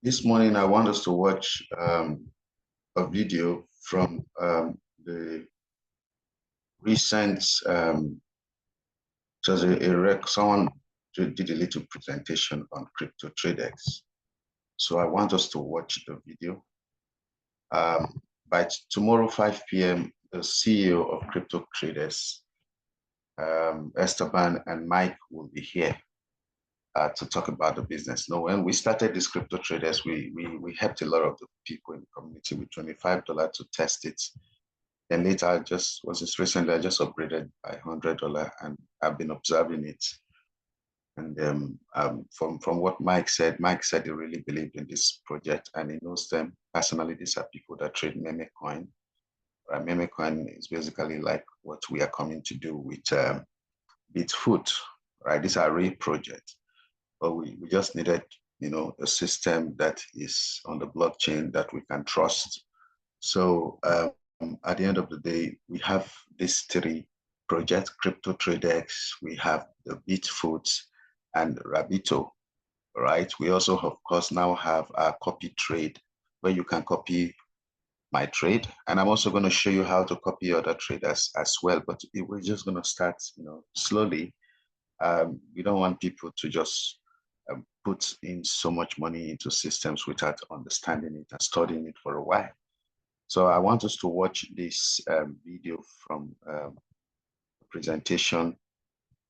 This morning, I want us to watch a video from the recent, someone did a little presentation on Cryptotradex. So I want us to watch the video. By tomorrow, 5 p.m., the CEO of Cryptotradex, Esteban and Mike will be here to talk about the business. Now, when we started this Cryptotradex, we helped a lot of the people in the community with $25 to test it. And later, I just upgraded by $100, and I've been observing it. And from what Mike said he really believed in this project, and he knows them personally. These are people that trade meme coin. Meme coin is basically like what we are coming to do with Bitfoot, right? These are real projects, but we just needed, a system that is on the blockchain that we can trust. So at the end of the day, we have these three projects: Cryptotradex, we have the Bitfoot, and Rabito, right? We also, of course, now have a copy trade where you can copy my trade. And I'm also going to show you how to copy other traders as well. But we're just going to start, slowly. We don't want people to just put in so much money into systems without understanding it and studying it for a while. So I want us to watch this video from a presentation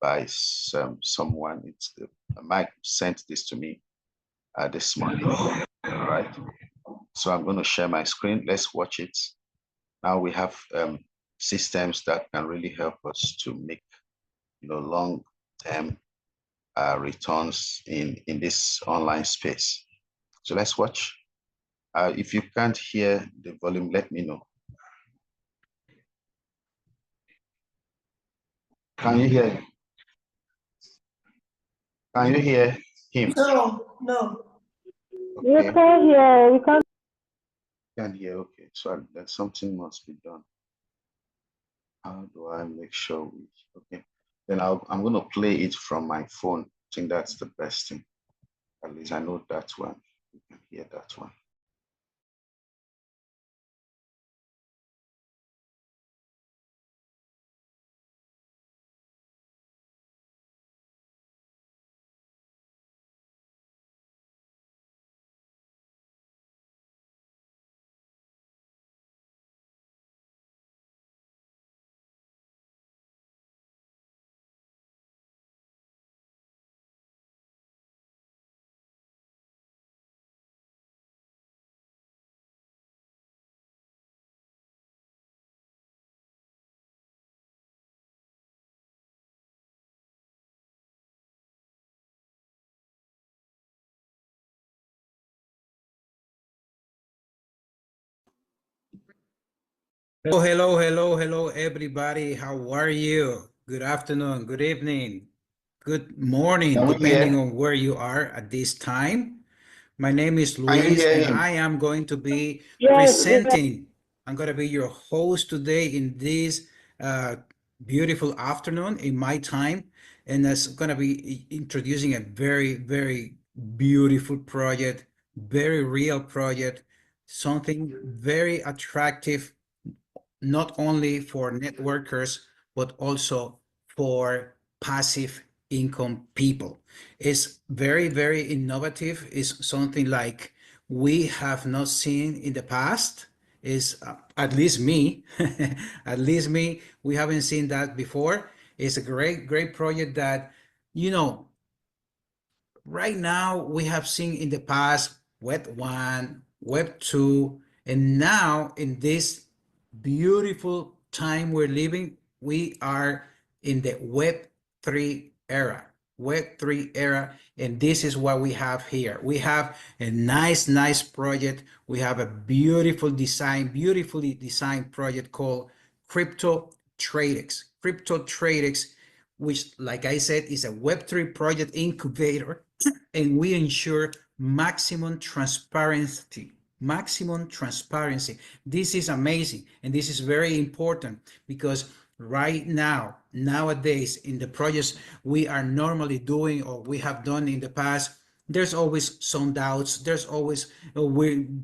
by someone. Mike sent this to me this morning. All right. So I'm going to share my screen. Let's watch it. Now we have systems that can really help us to make, long-term returns in this online space. So let's watch. If you can't hear the volume, let me know. Can you hear? Can you hear him? No. Okay. You can't hear. We can't. Can hear. Okay. So that something must be done. How do I make sure okay? Then I'm going to play it from my phone. I think that's the best thing. At least I know that one. You can hear that one. Hello, everybody. How are you? Good afternoon, good evening, good morning, depending on where you are at this time. My name is Luis, and I am going to be presenting. I'm going to be your host today in this beautiful afternoon in my time, and that's going to be introducing a very, very beautiful project, very real project, something very attractive, not only for networkers, but also for passive income people. It's very, very innovative. It's something like we have not seen in the past. Is at least me, we haven't seen that before. It's a great project that, right now we have seen in the past Web 1, Web 2, and now in this beautiful time we're living, we are in the Web 3 era. Web 3 era, and this is what we have here. We have a nice project. We have a beautifully designed project called Cryptotradex. Cryptotradex, which, like I said, is a Web3 project incubator, and we ensure maximum transparency. This is amazing, and this is very important because right nowadays, in the projects we are normally doing or we have done in the past, there's always some doubts. There's always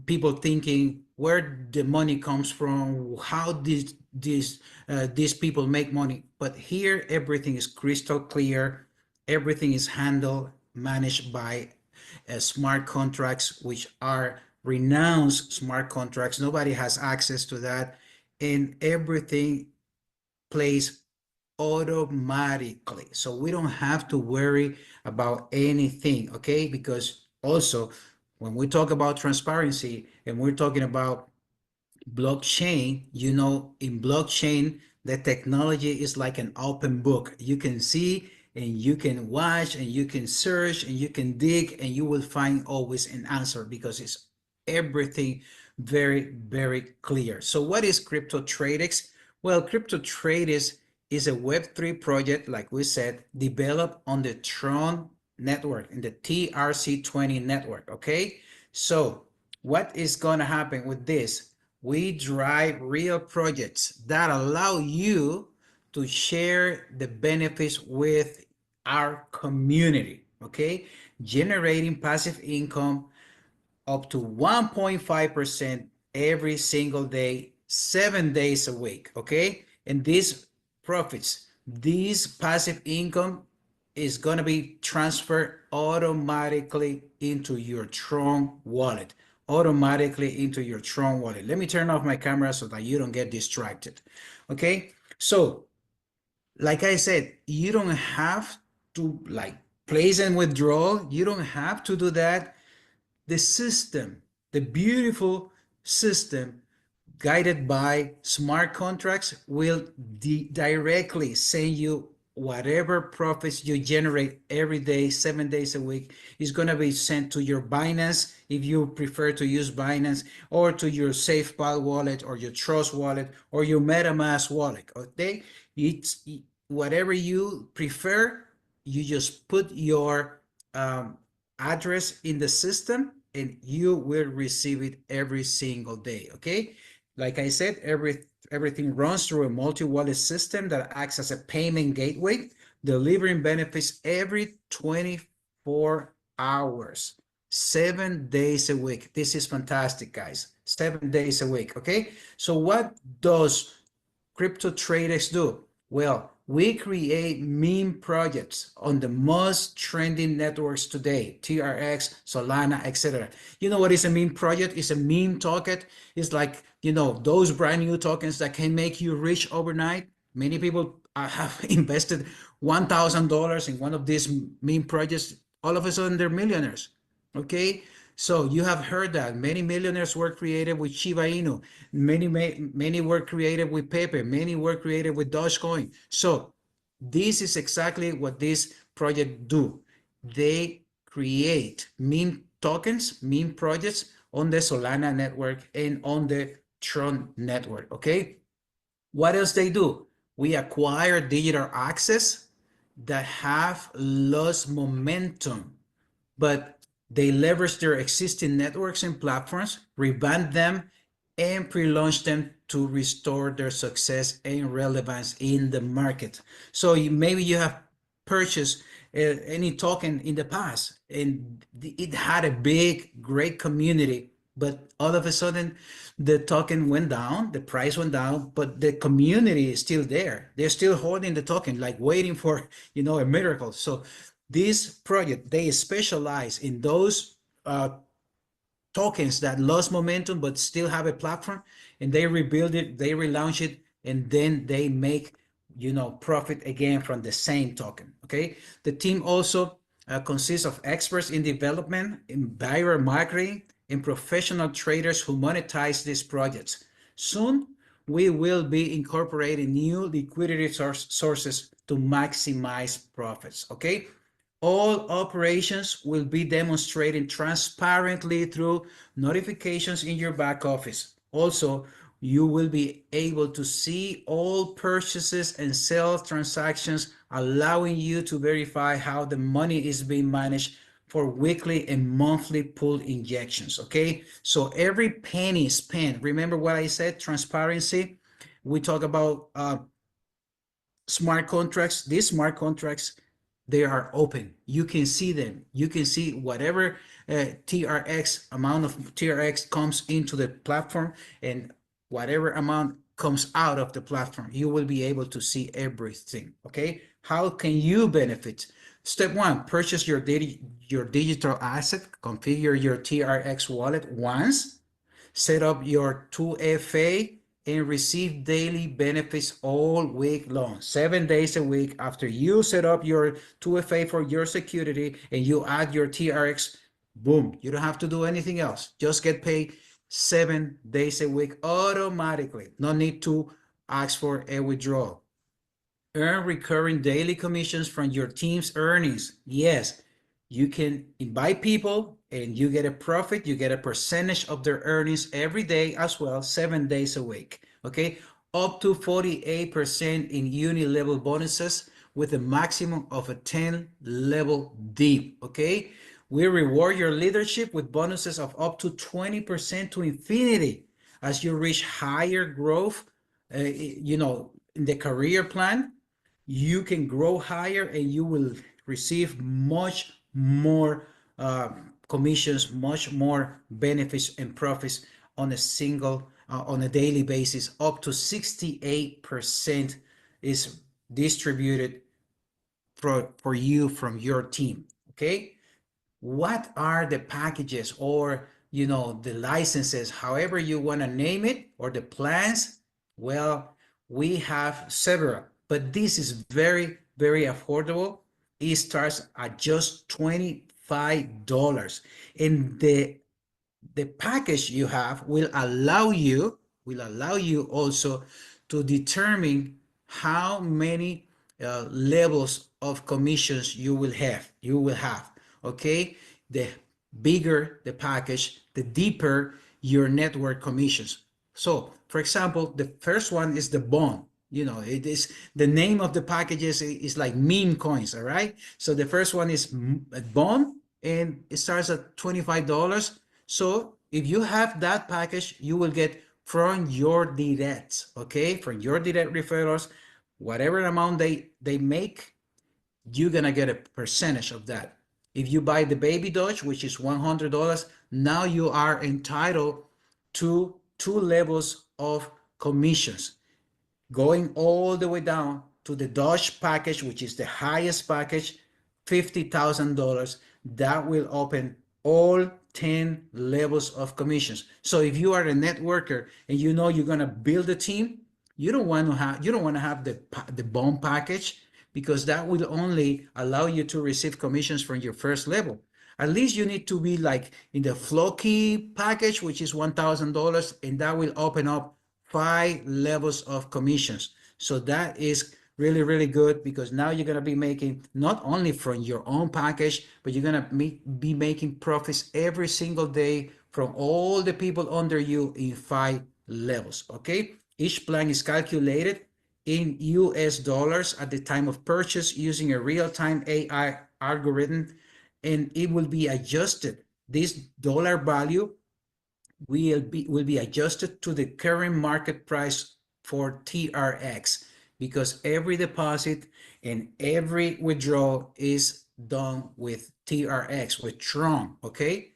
people thinking where the money comes from, how these people make money. But here, everything is crystal clear. Everything is handled, managed by smart contracts, which are renowned smart contracts. Nobody has access to that, and everything plays automatically. So we don't have to worry about anything, okay? Because also, when we talk about transparency and we're talking about blockchain, in blockchain, the technology is like an open book. You can see and you can watch and you can search and you can dig and you will find always an answer because it's everything very, very clear. So what is Cryptotradex? Well, Cryptotradex is a Web3 project, like we said, developed on the Tron network, in the TRC20 network, okay? So what is going to happen with this? We drive real projects that allow you to share the benefits with our community, okay? Generating passive income up to 1.5% every single day, 7 days a week, okay? And these profits, this passive income is going to be transferred automatically into your Tron wallet. Automatically into your Tron wallet. Let me turn off my camera so that you don't get distracted. Okay, so like I said, you don't have to like place and withdraw. You don't have to do that. The system, the beautiful system guided by smart contracts will directly send you whatever profits you generate every day, 7 days a week is going to be sent to your Binance if you prefer to use Binance, or to your SafePal wallet or your Trust wallet or your MetaMask wallet. Okay, it's whatever you prefer. You just put your address in the system and you will receive it every single day. Okay, like I said, everything runs through a multi-wallet system that acts as a payment gateway, delivering benefits every 24 hours, 7 days a week. This is fantastic, guys. 7 days a week. Okay, so what does Cryptotradex do? Well, we create meme projects on the most trending networks today, TRX, Solana, etc. You know what is a meme project? It's a meme token. It's like, those brand new tokens that can make you rich overnight. Many people have invested $1,000 in one of these meme projects. All of a sudden, they're millionaires. Okay, so you have heard that many millionaires were created with Shiba Inu. Many were created with Pepe. Many were created with Dogecoin. So this is exactly what this project do. They create meme tokens, meme projects on the Solana network and on the Tron network. Okay, what else they do? We acquire digital assets that have lost momentum, but they leverage their existing networks and platforms, revamp them, and pre-launch them to restore their success and relevance in the market. So maybe you have purchased any token in the past and it had a big, great community, but all of a sudden the token went down, the price went down, but the community is still there. They're still holding the token, like waiting for, a miracle. So this project, they specialize in those tokens that lost momentum but still have a platform, and they rebuild it, they relaunch it, and then they make profit again from the same token. Okay, the team also consists of experts in development, in viral marketing, and professional traders who monetize these projects. Soon we will be incorporating new liquidity sources to maximize profits. Okay, all operations will be demonstrated transparently through notifications in your back office. Also, you will be able to see all purchases and sales transactions, allowing you to verify how the money is being managed for weekly and monthly pool injections. Okay, so every penny spent, remember what I said, transparency. We talk about smart contracts. These smart contracts they are open. You can see them. You can see whatever TRX amount of TRX comes into the platform and whatever amount comes out of the platform. You will be able to see everything. Okay. How can you benefit? Step one, purchase your digital asset, configure your TRX wallet once, set up your 2FA, and receive daily benefits all week long, 7 days a week. After you set up your 2FA for your security and you add your TRX, boom, you don't have to do anything else. Just get paid 7 days a week automatically. No need to ask for a withdrawal. Earn recurring daily commissions from your team's earnings. Yes, you can invite people and you get a profit. You get a percentage of their earnings every day as well, 7 days a week. Okay, up to 48% in uni level bonuses with a maximum of a 10 level deep. Okay, we reward your leadership with bonuses of up to 20% to infinity as you reach higher growth. In the career plan, you can grow higher and you will receive much more commissions, much more benefits and profits on a daily basis. Up to 68% is distributed for you from your team. Okay, what are the packages, or the licenses, however you want to name it, or the plans? Well, we have several, but this is very, very affordable. It starts at just $25, and the package you have will allow you also to determine how many levels of commissions you will have. Okay, the bigger the package, the deeper your network commissions. So for example, the first one is the bond. It is the name of the packages is like meme coins. All right, so the first one is a bond and it starts at $25. So if you have that package, you will get from your directs, okay, from your direct referrals, whatever amount they make, you're gonna get a percentage of that. If you buy the baby Doge, which is $100, now you are entitled to 2 levels of commissions, going all the way down to the Dodge package, which is the highest package, $50,000. That will open all 10 levels of commissions. So if you are a networker and you're going to build a team, you don't want to have the bomb package, because that will only allow you to receive commissions from your first level. At least you need to be like in the Floki package, which is $1,000, and that will open up 5 levels of commissions. So that is really, really good, because now you're going to be making not only from your own package, but you're going to be making profits every single day from all the people under you in 5 levels. Okay, each plan is calculated in US dollars at the time of purchase using a real-time AI algorithm, and it will be adjusted. This dollar value will be adjusted to the current market price for TRX, because every deposit and every withdrawal is done with TRX, with Tron. Okay,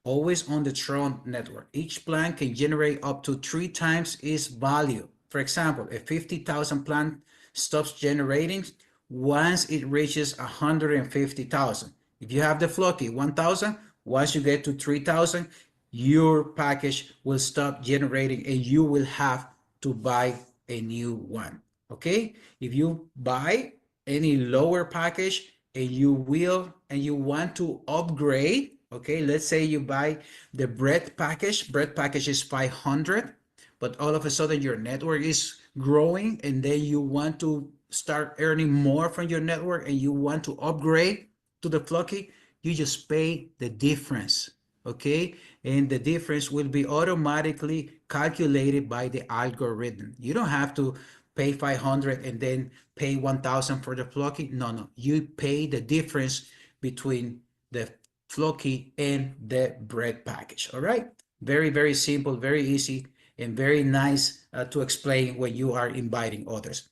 always on the Tron network. Each plan can generate up to 3 times its value. For example, a 50,000 plan stops generating once it reaches 150,000. If you have the Floki 1,000, once you get to 3,000, your package will stop generating and you will have to buy a new one. Okay, if you buy any lower package and you want to upgrade, okay, let's say you buy the bread package is 500, but all of a sudden your network is growing and then you want to start earning more from your network and you want to upgrade to the Floki, you just pay the difference. Okay, and the difference will be automatically calculated by the algorithm. You don't have to pay 500 and then pay 1,000 for the Floki. No, you pay the difference between the Floki and the bread package. All right, very, very simple, very easy, and very nice to explain when you are inviting others.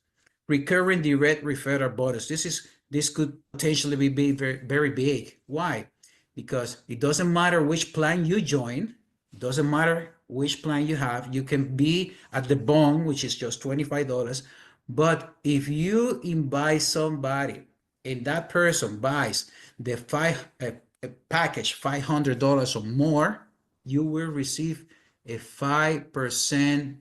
Recurring direct referral bonus. This is this could potentially be very, very big. Why? Because it doesn't matter which plan you join, it doesn't matter which plan you have. You can be at the bone, which is just $25. But if you invite somebody and that person buys the a package $500 or more, you will receive a 5%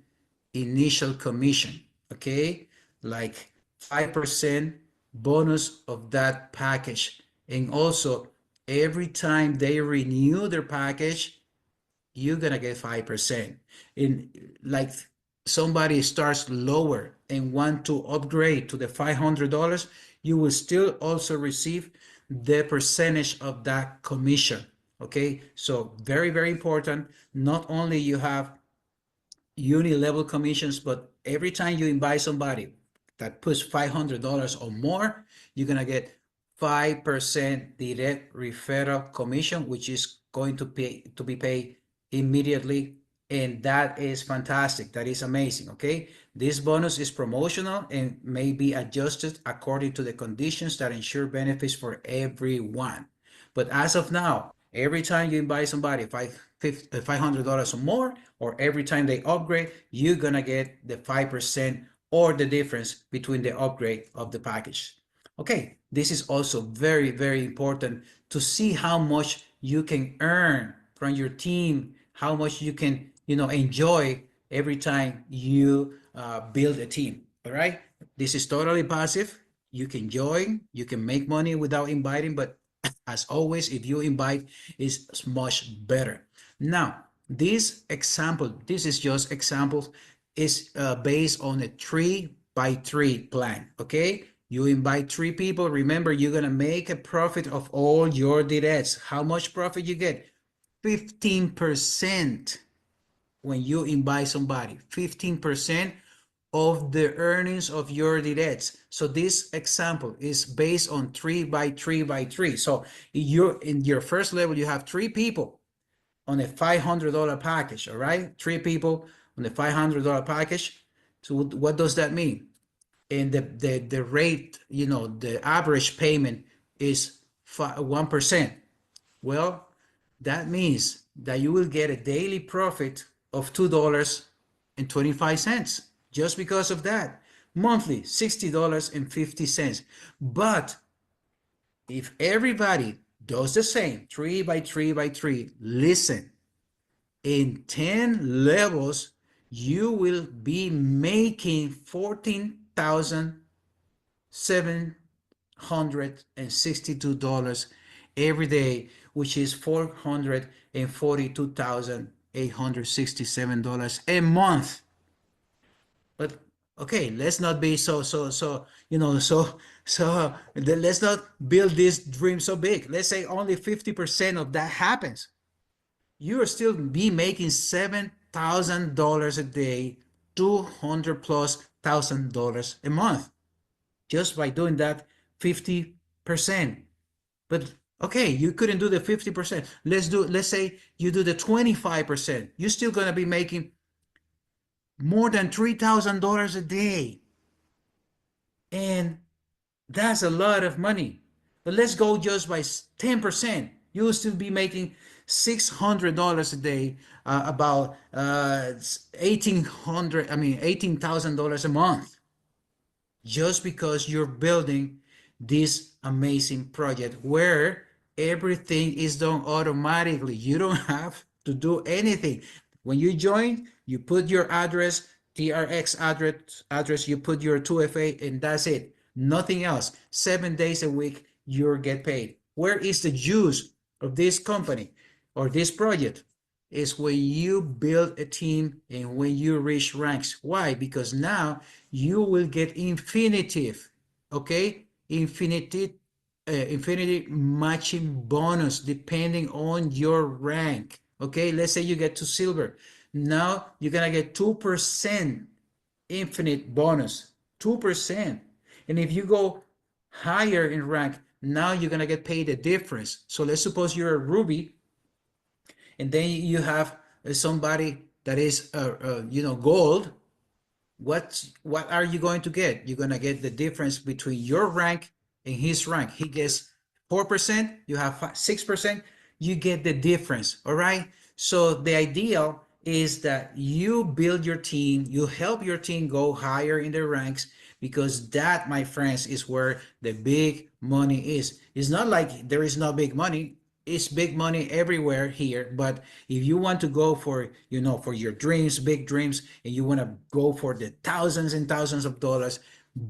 initial commission. Okay, like 5% bonus of that package. And also, every time they renew their package, you're gonna get 5%. In like somebody starts lower and want to upgrade to the $500, you will still also receive the percentage of that commission. Okay, so very, very important. Not only you have uni-level commissions, but every time you invite somebody that puts $500 or more, you're gonna get 5% direct referral commission, which is going to be paid immediately, and that is fantastic. That is amazing. Okay, this bonus is promotional and may be adjusted according to the conditions that ensure benefits for everyone. But as of now, every time you invite somebody $500 or more, or every time they upgrade, you're gonna get the 5% or the difference between the upgrade of the package. Okay, this is also very, very important to see how much you can earn from your team, how much you can, enjoy every time you build a team. All right, this is totally passive. You can join, you can make money without inviting, but as always, if you invite, it's much better. Now, this example, this is just examples, is based on a 3x3 plan. Okay, you invite 3 people. Remember, you're gonna make a profit of all your directs. How much profit you get? 15% when you invite somebody. 15% of the earnings of your directs. So this example is based on 3x3x3. So you're in your first level, you have 3 people on a $500 package. All right, 3 people on the $500 package. So what does that mean? And the rate, the average payment is 1%. Well, that means that you will get a daily profit of $2.25 just because of that. Monthly, $60.50. But if everybody does the same, 3x3x3, listen, in 10 levels, you will be making $14,762 every day, which is $442,867 a month. But okay, let's not be let's not build this dream so big. Let's say only 50% of that happens. You are still be making $7,000 a day, $200,000+ a month, just by doing that 50%. But okay, you couldn't do the 50%. Let's say you do the 25%. You're still gonna be making more than $3,000 a day. And that's a lot of money. But let's go just by 10%. You'll still be making $600 a day, about $18,000 a month, just because you're building this amazing project where everything is done automatically. You don't have to do anything. When you join, you put your address, TRX address, you put your 2FA, and that's it. Nothing else. 7 days a week, you get paid. Where is the juice of this company or this project? Is when you build a team and when you reach ranks. Why? Because now you will get infinitive, okay? Infinity matching bonus depending on your rank. Okay, let's say you get to silver. Now you're gonna get 2% infinite bonus, 2%. And if you go higher in rank, now you're gonna get paid the difference. So let's suppose you're a ruby, and then you have somebody that is gold. What are you going to get? You're gonna get the difference between your rank in his rank, he gets 4%, you have 6%, you get the difference. All right. So the ideal is that you build your team, you help your team go higher in the ranks, because that, my friends, is where the big money is. It's not like there is no big money. It's big money everywhere here. But if you want to go for, for your dreams, big dreams, and you want to go for the thousands and thousands of dollars,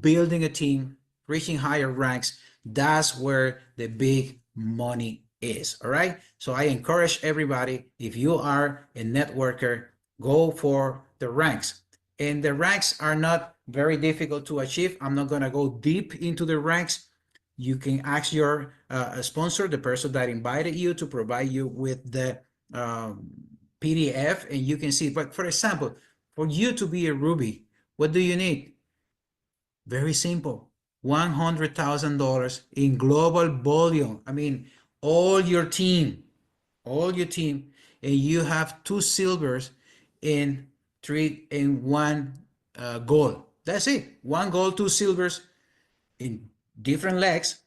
building a team, reaching higher ranks, that's where the big money is. All right. So I encourage everybody, if you are a networker, go for the ranks. And the ranks are not very difficult to achieve. I'm not going to go deep into the ranks. You can ask your sponsor, the person that invited you, to provide you with the PDF, and you can see. But for example, for you to be a Ruby, what do you need? Very simple. $100,000 in global volume. I mean, all your team, and you have 2 silvers and 1 gold. That's it. 1 gold, 2 silvers in different legs,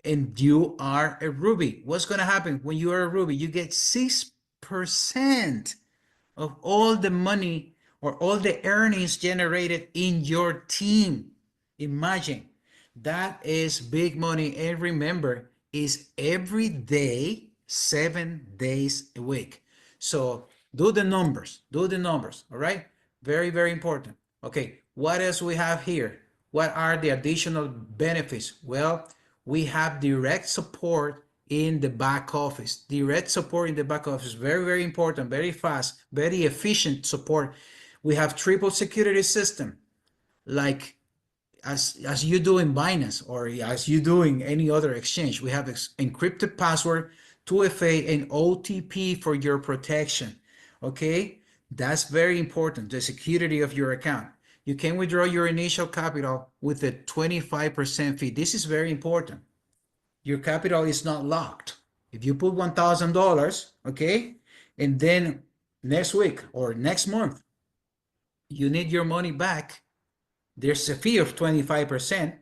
and you are a Ruby. What's going to happen when you are a Ruby? You get 6% of all the money or all the earnings generated in your team. Imagine, that is big money. And remember, is every day, 7 days a week. So do the numbers, all right? Very, very important. Okay, what else we have here? What are the additional benefits? Well, we have direct support in the back office. Direct support in the back office, very, very important, very fast, very efficient support. We have triple security system, like as you do in Binance or as you do in any other exchange. We have encrypted password, 2FA, and OTP for your protection. Okay, that's very important, the security of your account. You can withdraw your initial capital with a 25% fee. This is very important. Your capital is not locked. If you put $1,000, okay, and then next week or next month you need your money back, there's a fee of 25%,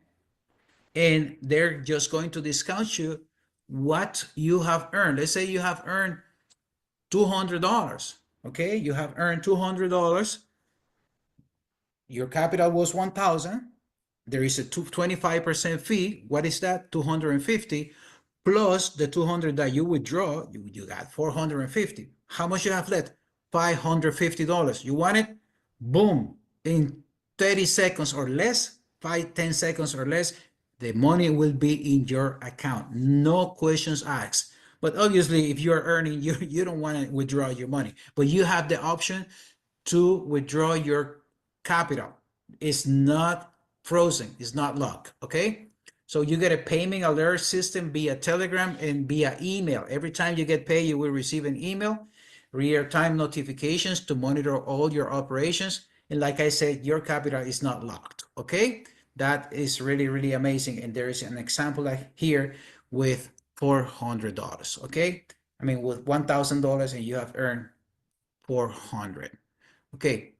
and they're just going to discount you what you have earned. Let's say you have earned $200. Okay, you have earned $200. Your capital was 1,000. There is a 25% fee. What is that? 250 plus the 200 that you withdraw. You got 450. How much you have left? $550. You want it? Boom. In 30 seconds or less, 5-10 seconds or less, the money will be in your account. No questions asked. But obviously, if you're earning, you don't want to withdraw your money. But you have the option to withdraw your capital. It's not frozen. It's not locked. Okay? So you get a payment alert system via Telegram and via email. Every time you get paid, you will receive an email, real-time notifications to monitor all your operations. And like I said, your capital is not locked. Okay? That is really, really amazing. And there is an example like here with $400. Okay? I mean, with $1,000 and you have earned 400. Okay.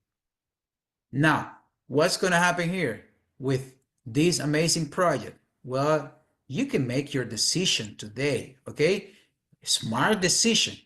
Now, what's going to happen here with this amazing project? Well, you can make your decision today, okay? Smart decision.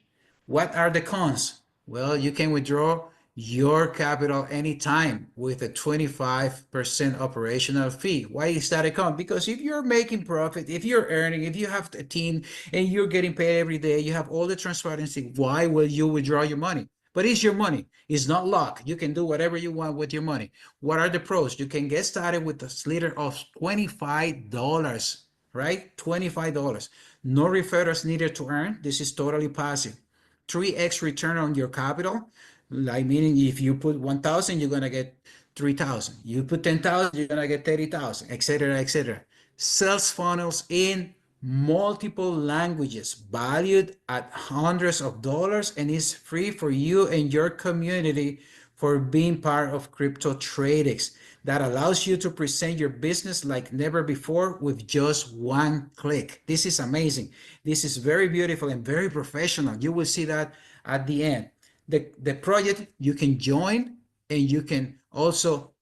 What are the cons? Well, you can withdraw your capital anytime with a 25% operational fee. Why is that a con? Because if you're making profit, if you're earning, if you have a team and you're getting paid every day, you have all the transparency, why will you withdraw your money? But it's your money. It's not locked. You can do whatever you want with your money. What are the pros? You can get started with a slither of $25, right? $25. No referrals needed to earn. This is totally passive. 3x return on your capital. Like meaning if you put 1,000, you're going to get 3,000. You put 10,000, you're going to get 30,000, etc., etc. Sales funnels in multiple languages, valued at hundreds of dollars, and is free for you and your community for being part of Cryptotradex. That allows you to present your business like never before with just one click. This is amazing. This is very beautiful and very professional. You will see that at the end. The project, you can join and you can also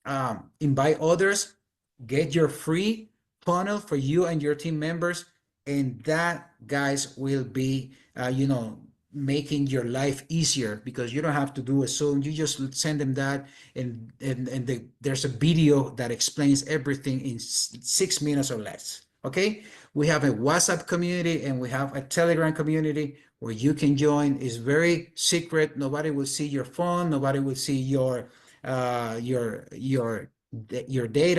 invite others, get your free funnel for you and your team members, and that, guys, will be making your life easier, because you don't have to do a Zoom. You just send them that, and there's a video that explains everything in 6 minutes or less. Okay, we have a WhatsApp community and we have a Telegram community where you can join. It's very secret. Nobody will see your phone. Nobody will see your data,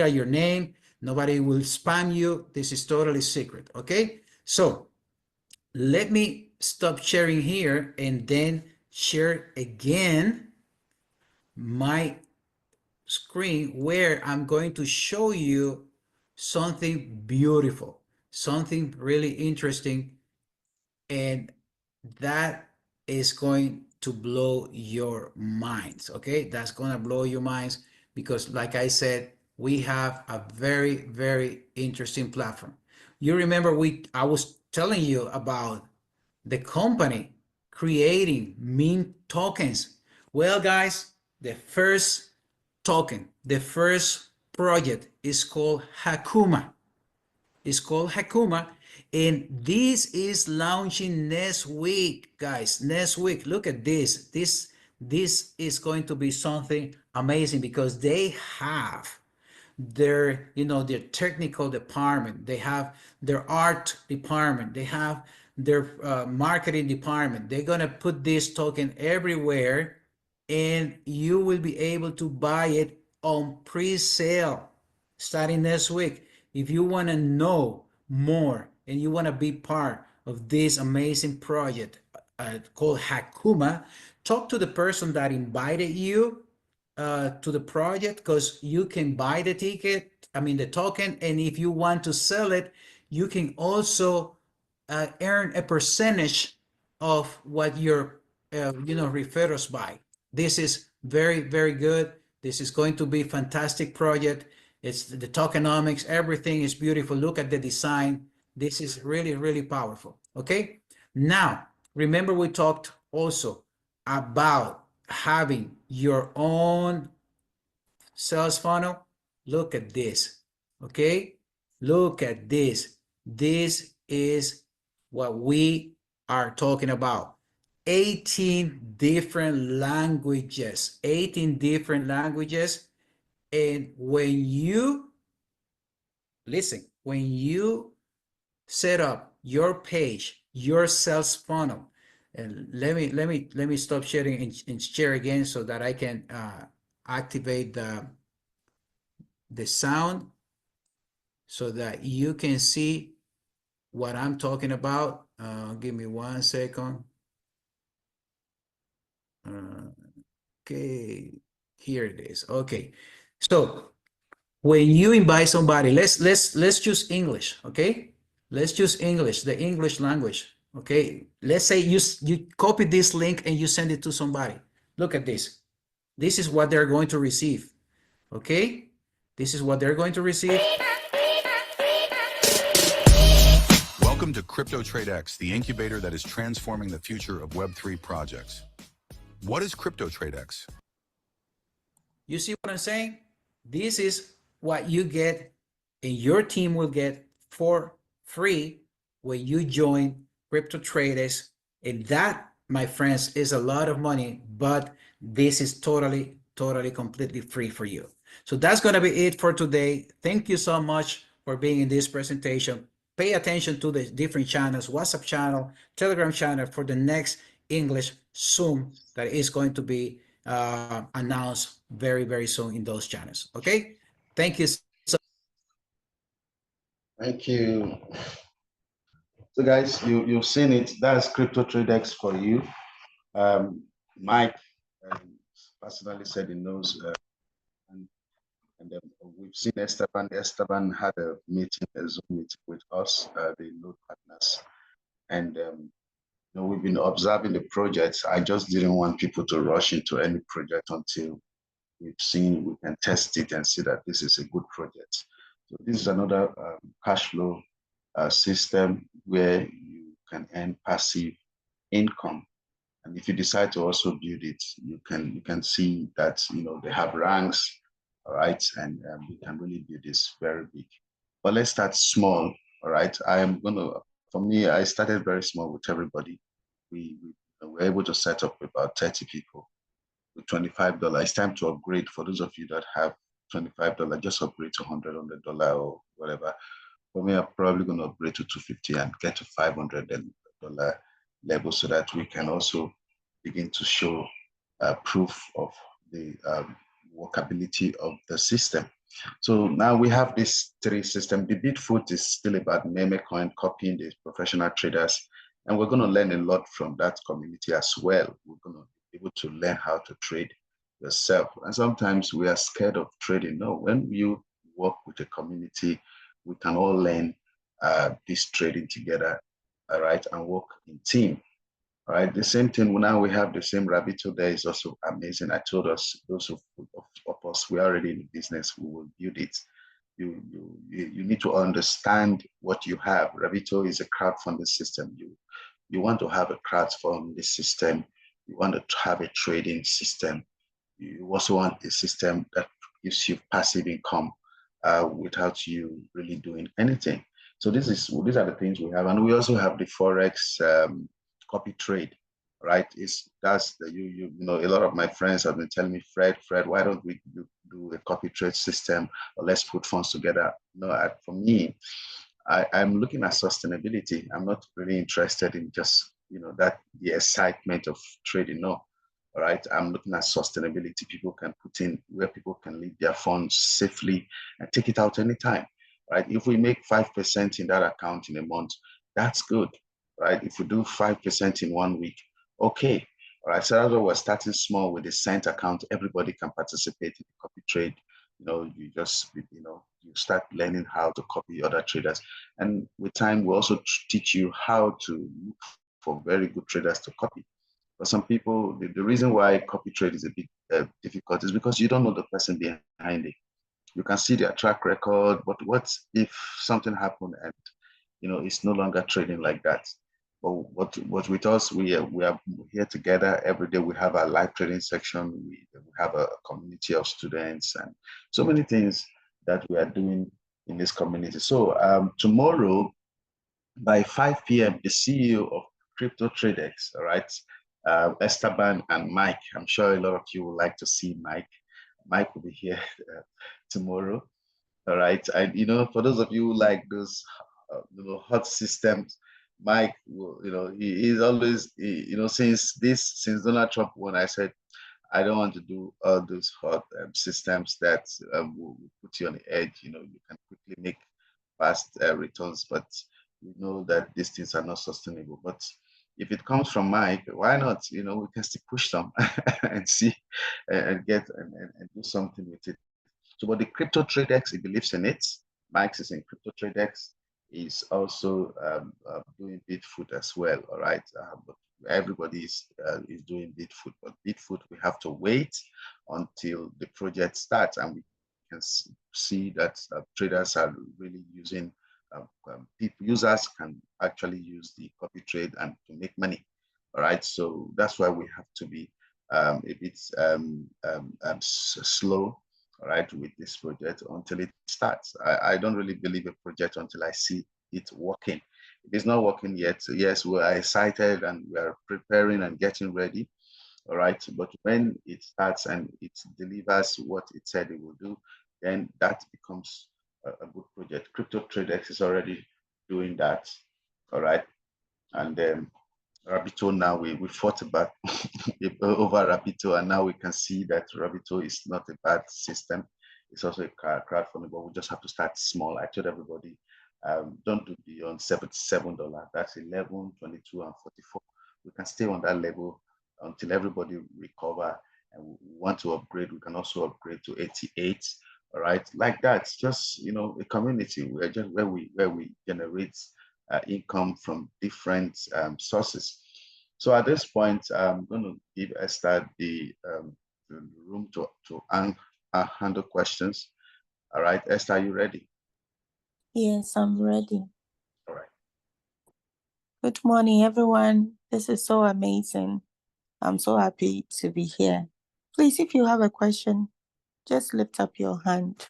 your name. Nobody will spam you. This is totally secret. Okay, so let me stop sharing here and then share again my screen, where I'm going to show you something beautiful, something really interesting, and that is going to blow your minds. Okay, that's going to blow your minds, because like I said, we have a very, very interesting platform. You remember I was telling you about the company creating meme tokens. Well, guys, the first token, the first project is called Hakuma. It's called Hakuma, and this is launching next week, guys. Next week. Look at this. This is going to be something amazing, because they have their technical department, they have their art department, they have their marketing department. They're gonna put this token everywhere, and you will be able to buy it on pre-sale starting next week. If you want to know more and you want to be part of this amazing project called Hakuma, talk to the person that invited you to the project, because you can buy the the token, and if you want to sell it, you can also earn a percentage of what your referrals buy. This is very, very good. This is going to be a fantastic project. It's the tokenomics, everything is beautiful. Look at the design. This is really, really powerful. Okay, now remember we talked also about having your own sales funnel. Look at this. Okay, look at this. This is what we are talking about. 18 different languages. 18 different languages. And when you listen, when you set up your page, your sales funnel, and let me stop sharing and share again, so that I can activate the sound, so that you can see what I'm talking about. Give me 1 second. Okay, here it is. Okay, so when you invite somebody, let's choose English. Okay, let's choose English, the English language. Okay, let's say you copy this link and you send it to somebody. Look at this. This is what they're going to receive. Okay, this is what they're going to receive. Welcome to Cryptotradex, the incubator that is transforming the future of Web3 projects. What is Cryptotradex? You see what I'm saying? This is what you get, and your team will get for free when you join Cryptotradex. And that, my friends, is a lot of money, but this is totally, totally, completely free for you. So that's going to be it for today. Thank you so much for being in this presentation. Pay attention to the different channels, WhatsApp channel, Telegram channel, for the next English Zoom that is going to be announced very, very soon in those channels. Okay, thank you. Thank you. So guys, you've seen it. That's Cryptotradex for you. Mike personally said he knows, and we've seen Esteban. Esteban had a meeting, a Zoom meeting with us, the node partners, and we've been observing the projects. I just didn't want people to rush into any project until we can test it and see that this is a good project. So this is another cash flow system where you can earn passive income. And if you decide to also build it, you can see that they have ranks, all right, and we can really build this very big. but let's start small. All right. For me, I started very small with everybody. We were able to set up about 30 people with $25. It's time to upgrade. For those of you that have $25, just upgrade to $100 or whatever. For me, I'm probably going to upgrade to 250 and get to $500 level so that we can also begin to show proof of the workability of the system. So now we have this three system. The Bitfoot is still about meme coin, copying the professional traders. And we're going to learn a lot from that community as well. We're going to be able to learn how to trade yourself. And sometimes we are scared of trading. No, when you work with a community, we can all learn this trading together, all right, and work in team. All right, the same thing, now we have the same Rabbito there is also amazing. I told us, those of us, we're already in the business, we will build it. You need to understand what you have. Rabbito is a crowdfunding system. You want to have a crowdfunding system. You want to have a trading system. You also want a system that gives you passive income without you really doing anything. So these are the things we have, and we also have the forex copy trade, right? That's the you know, a lot of my friends have been telling me, Fred, why don't we do a copy trade system, or let's put funds together? No, for me, I'm looking at sustainability. I'm not really interested in just, the excitement of trading. No, all right. I'm looking at sustainability. People can put in where people can leave their funds safely and take it out anytime, right? If we make 5% in that account in a month, that's good, right? If we do 5% in 1 week, okay. All right. So that's why we're starting small with the cent account. Everybody can participate in the copy trade. You start learning how to copy other traders. And with time, we also teach you how to look for very good traders to copy. For some people, the reason why copy trade is a bit difficult is because you don't know the person behind it. You can see their track record, but what if something happened and it's no longer trading like that? But what with us, we are here together every day. We have our live trading section. We have a community of students and so many things that we are doing in this community. So tomorrow by 5 p.m., the CEO of Cryptotradex, all right, Esteban and Mike. I'm sure a lot of you would like to see Mike. Mike will be here tomorrow. All right. And, for those of you who like those, hot systems, Mike, he's always, since Donald Trump won, I said, I don't want to do all those hot systems that will put you on the edge. You can quickly make fast returns, but we know that these things are not sustainable. But if it comes from Mike, why not? We can still push them and see and get and do something with it. So, but the Cryptotradex, he believes in it. Mike is in Cryptotradex. He's also doing Bitfoot as well. All right, but everybody is doing Bitfoot, but Bitfoot we have to wait until the project starts, and we can see that traders are really using. Users can actually use the copy trade and to make money. All right, so that's why we have to be a bit slow, all right, with this project until it starts. I don't really believe a project until I see it working. It is not working yet. Yes, we are excited and we are preparing and getting ready, all right, but when it starts and it delivers what it said it will do, then that becomes a good project. Cryptotradex is already doing that, all right, and then Rabbito, now we fought about over Rabbito, and now we can see that Rabbito is not a bad system. It's also a crowdfunding, but we just have to start small. I told everybody, don't do beyond $77. That's 11, 22, and 44. We can stay on that level until everybody recover. And we want to upgrade. We can also upgrade to 88. All right, like that. Just a community where we generate income from different sources. So at this point, I'm going to give Esther the room to handle questions. All right, Esther, are you ready? Yes, I'm ready. All right. Good morning, everyone. This is so amazing. I'm so happy to be here. Please, if you have a question, just lift up your hand.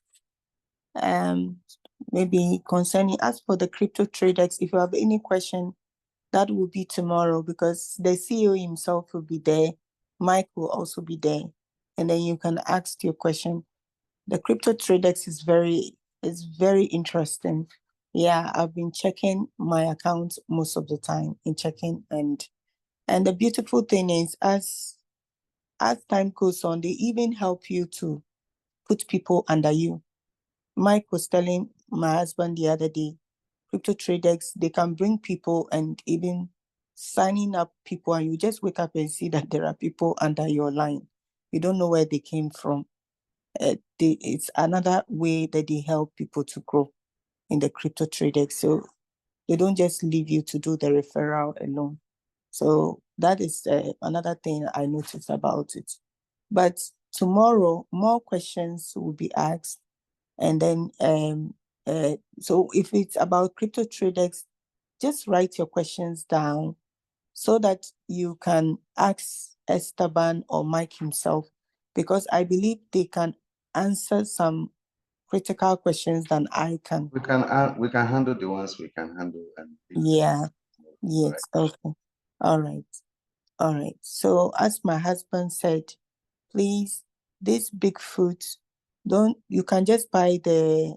maybe concerning, as for the Cryptotradex, if you have any question, that will be tomorrow, because the CEO himself will be there. Mike will also be there. And then you can ask your question. The Cryptotradex is very interesting. Yeah, I've been checking my account most of the time and the beautiful thing is, as time goes on, they even help you to put people under you. Mike was telling my husband the other day, Cryptotradex, they can bring people and even signing up people, and you just wake up and see that there are people under your line. You don't know where they came from. It's another way that they help people to grow in the Cryptotradex. So they don't just leave you to do the referral alone. So that is another thing I noticed about it. But tomorrow, more questions will be asked. And then, so if it's about Cryptotradex, just write your questions down so that you can ask Esteban or Mike himself, because I believe they can answer some critical questions than I can. We can handle the ones we can handle. And yeah. Yes. Right. Okay. All right. So as my husband said, please, this Bigfoot, you can just buy the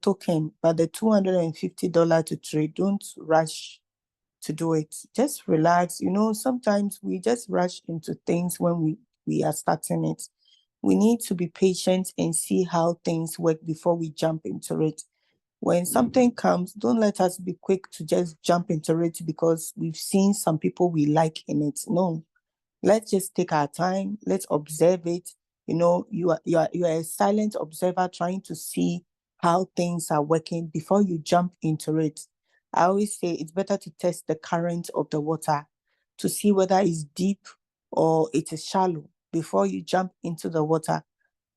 token, but the $250 to trade, don't rush to do it. Just relax. Sometimes we just rush into things when we are starting it. We need to be patient and see how things work before we jump into it. When something comes, don't let us be quick to just jump into it because we've seen some people we like in it. No, let's just take our time. Let's observe it. You are a silent observer trying to see how things are working before you jump into it. I always say it's better to test the current of the water to see whether it's deep or it is shallow before you jump into the water.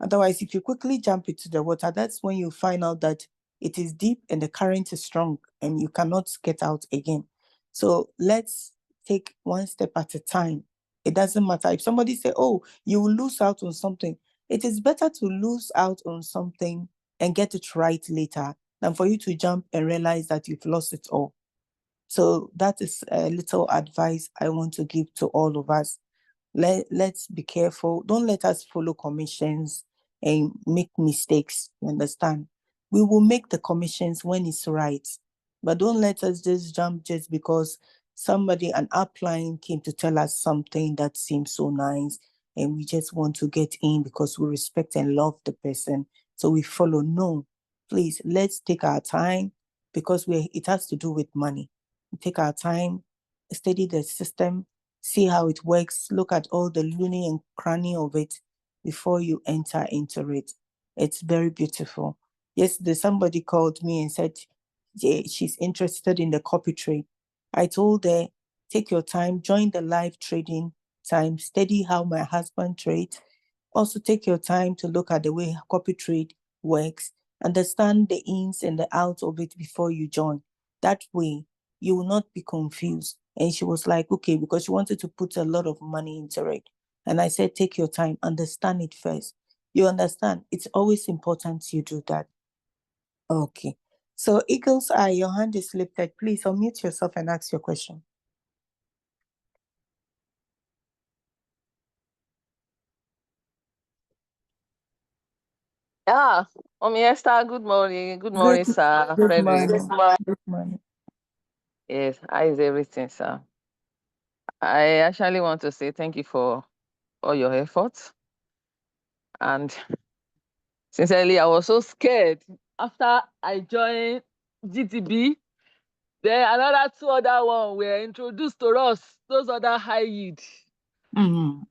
Otherwise, if you quickly jump into the water, that's when you find out that it is deep and the current is strong and you cannot get out again. So let's take one step at a time. It doesn't matter. If somebody say, oh, you will lose out on something, it is better to lose out on something and get it right later than for you to jump and realize that you've lost it all. So that is a little advice I want to give to all of us. Let's be careful. Don't let us follow commissions and make mistakes. You understand? We will make the commissions when it's right, but don't let us just jump just because an upline came to tell us something that seems so nice, and we just want to get in because we respect and love the person, so we follow. No, please, let's take our time, because it has to do with money. Take our time, study the system, see how it works, look at all the loony and cranny of it before you enter into it. It's very beautiful. Yesterday, somebody called me and said she's interested in the copy trade. I told her, take your time, join the live trading time, study how my husband trades. Also take your time to look at the way copy trade works, understand the ins and the outs of it before you join. That way, you will not be confused. And she was like, okay, because she wanted to put a lot of money into it. And I said, take your time, understand it first. You understand? It's always important you do that. Okay. So Eagle's Eye, your hand is lifted. Please unmute yourself and ask your question. Mommy Esther, good morning. Good morning, sir. Good morning. Good morning. Yes, how is everything, sir? I actually want to say thank you for all your efforts. And sincerely, I was so scared after I joined GTB. Then another two other ones were introduced to us, those other high yield. Mm-hmm.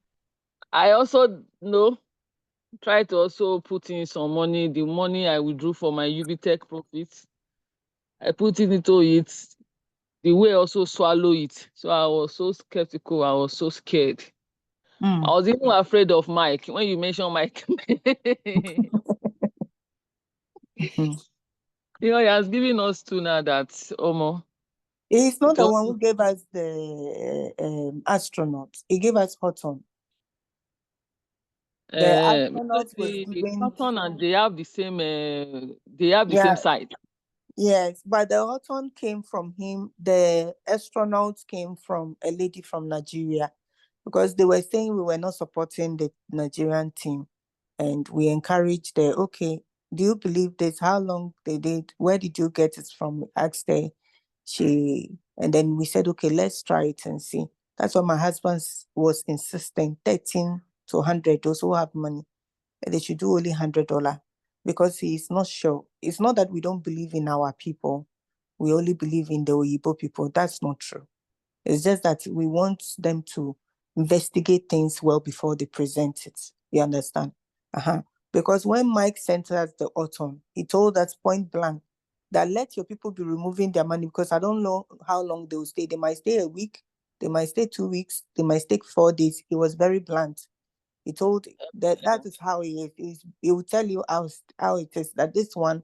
I also try to also put in some money, the money I withdrew for my UBTech profits. I put it into it. The way also swallow it. So I was so skeptical. I was so scared. I was even afraid of Mike. When you mentioned Mike, he has given us two now that Omo. He's not the one who gave us the astronaut. He gave us Houghton. The astronaut Because was the given, Houghton and they have the same yeah, site. yes, but the Houghton came from him. The astronauts came from a lady from Nigeria, because they were saying we were not supporting the Nigerian team, and we encouraged the, okay, do you believe this? How long they did? Where did you get it from? We asked her. And then we said, okay, let's try it and see. That's why my husband was insisting 13 to 100, those who have money, they should do only $100, because he's not sure. It's not that we don't believe in our people. We only believe in the Oyibo people. That's not true. It's just that we want them to investigate things well before they present it. You understand? Because when Mike sent us the autumn, he told us point blank that let your people be removing their money, because I don't know how long they will stay. They might stay a week, they might stay 2 weeks, they might stay 4 days. He was very blunt. He told that is how he is. He will tell you how it is, that this one,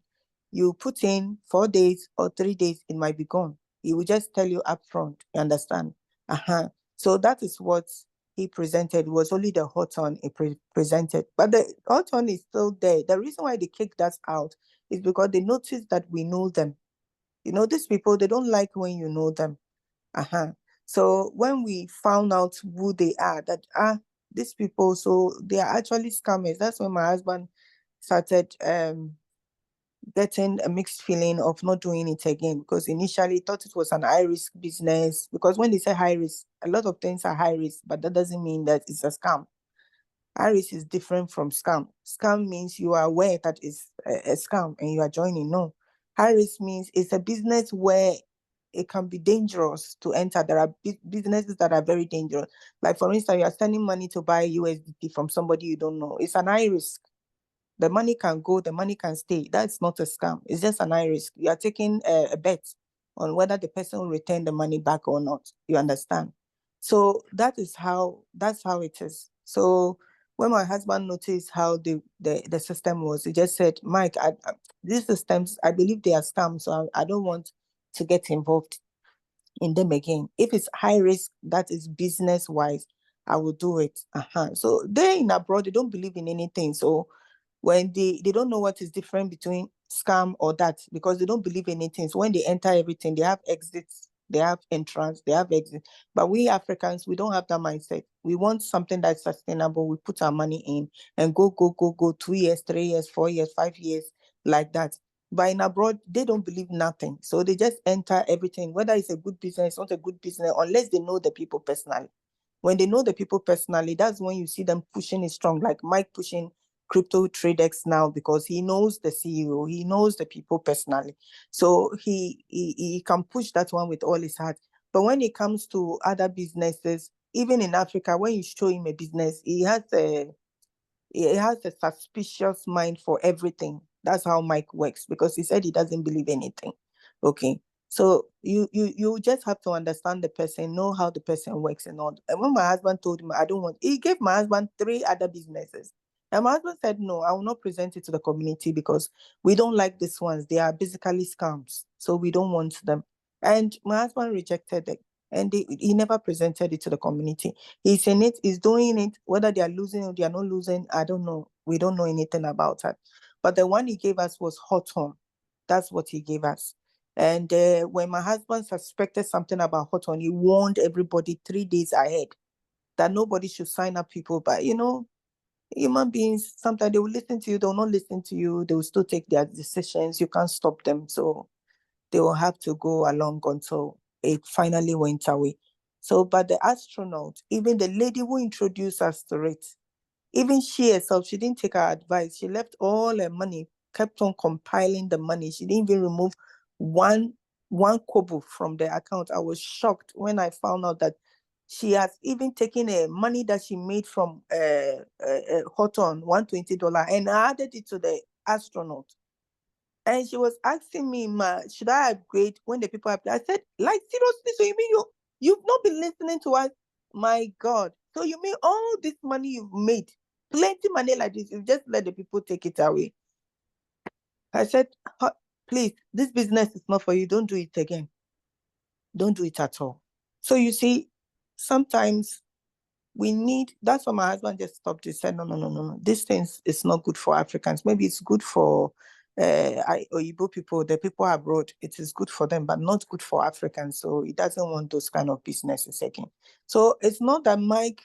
you put in 4 days or 3 days, it might be gone. He will just tell you up front. You understand? So that is what he presented. It was only the Houghton he presented. But the Houghton is still there. The reason why they kicked us out is because they noticed that we know them. You know, these people, they don't like when you know them. So when we found out who they are, that these people, so they are actually scammers. That's when my husband started getting a mixed feeling of not doing it again, because initially he thought it was an high risk business. Because when they say high risk, a lot of things are high risk, but that doesn't mean that it's a scam. High risk is different from scam. Scam means you are aware that it's a scam and you are joining. No, high risk means it's a business where it can be dangerous to enter. There are businesses that are very dangerous. Like, for instance, you are sending money to buy USDT from somebody you don't know. It's an high risk. The money can go, the money can stay. That's not a scam. It's just an high risk. You are taking a bet on whether the person will return the money back or not. You understand? So that's how it is. So when my husband noticed how the system was, he just said, Mike, these systems, I believe they are scams, so I don't want to get involved in them again. If it's high risk, that is business wise, I will do it. So they're in abroad, they don't believe in anything. So when they don't know what is different between scam or that, because they don't believe in anything. So when they enter everything, they have exits, they have entrance, they have exit. But we Africans, we don't have that mindset. We want something that's sustainable. We put our money in and go 2 years, 3 years, 4 years, 5 years, like that. But in abroad, they don't believe nothing. So they just enter everything, whether it's a good business, not a good business, unless they know the people personally. When they know the people personally, that's when you see them pushing it strong, like Mike pushing Cryptotradex now, because he knows the CEO, he knows the people personally. So he can push that one with all his heart. But when it comes to other businesses, even in Africa, when you show him a business, he has a suspicious mind for everything. That's how Mike works, because he said he doesn't believe anything. Okay. So you just have to understand the person, know how the person works and all. And when my husband told him, he gave my husband 3 other businesses. And my husband said, no, I will not present it to the community, because we don't like these ones. They are basically scams. So we don't want them. And my husband rejected it. And he never presented it to the community. He's in it, he's doing it, whether they are losing or they are not losing, I don't know. We don't know anything about it. But the one he gave us was Houghton. That's what he gave us. And when my husband suspected something about Houghton, he warned everybody 3 days ahead that nobody should sign up people. But human beings, sometimes they will listen to you, they will not listen to you, they will still take their decisions. You can't stop them. So they will have to go along until it finally went away. So, but the astronaut, even the lady who introduced us to it, even she herself, she didn't take our advice. She left all her money, kept on compiling the money. She didn't even remove one kobo from the account. I was shocked when I found out that she has even taken money that she made from Houghton, $120, and added it to the astronaut. And she was asking me, Ma, should I upgrade when the people upgrade? I said, like, seriously, so you mean you've not been listening to us? My God. So you mean all this money you've made, plenty money like this, you just let the people take it away? I said, please, this business is not for you. Don't do it again. Don't do it at all. So you see, sometimes we need, that's why my husband just stopped. He said, no. This thing is not good for Africans. Maybe it's good for Oyibo people, the people abroad. It is good for them, but not good for Africans. So he doesn't want those kind of businesses again. So it's not that Mike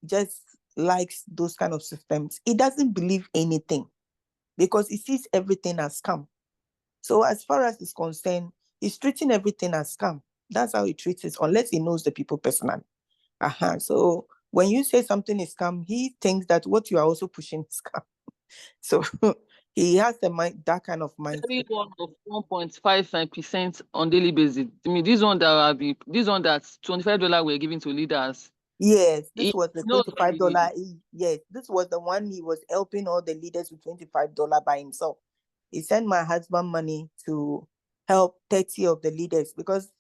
just likes those kind of systems. He doesn't believe anything because he sees everything as scam. So as far as he's concerned, he's treating everything as scam. That's how he treats it, unless he knows the people personally. So when you say something is scam, he thinks that what you are also pushing is scam. So he has the mind, that kind of mindset. Every one of 1.55% on daily basis. I mean, this one that's $25 we're giving to leaders. Yes, this was the $25. Yes, this was the one he was helping all the leaders with $25 by himself. He sent my husband money to help 30 of the leaders, because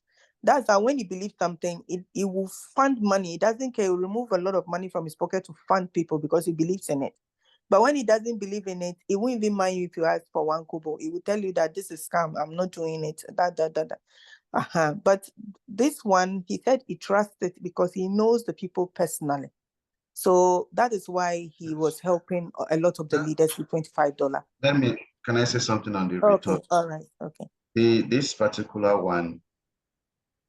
that's how, when he believes something, he will fund money. He doesn't care. He will remove a lot of money from his pocket to fund people because he believes in it. But when he doesn't believe in it, he won't even mind you if you ask for 1 kobo. He will tell you that this is scam. I'm not doing it. But this one, he said he trusts it because he knows the people personally. So that is why he was helping a lot of the leaders with $25. Can I say something on the Okay, return? all right, okay. This particular one,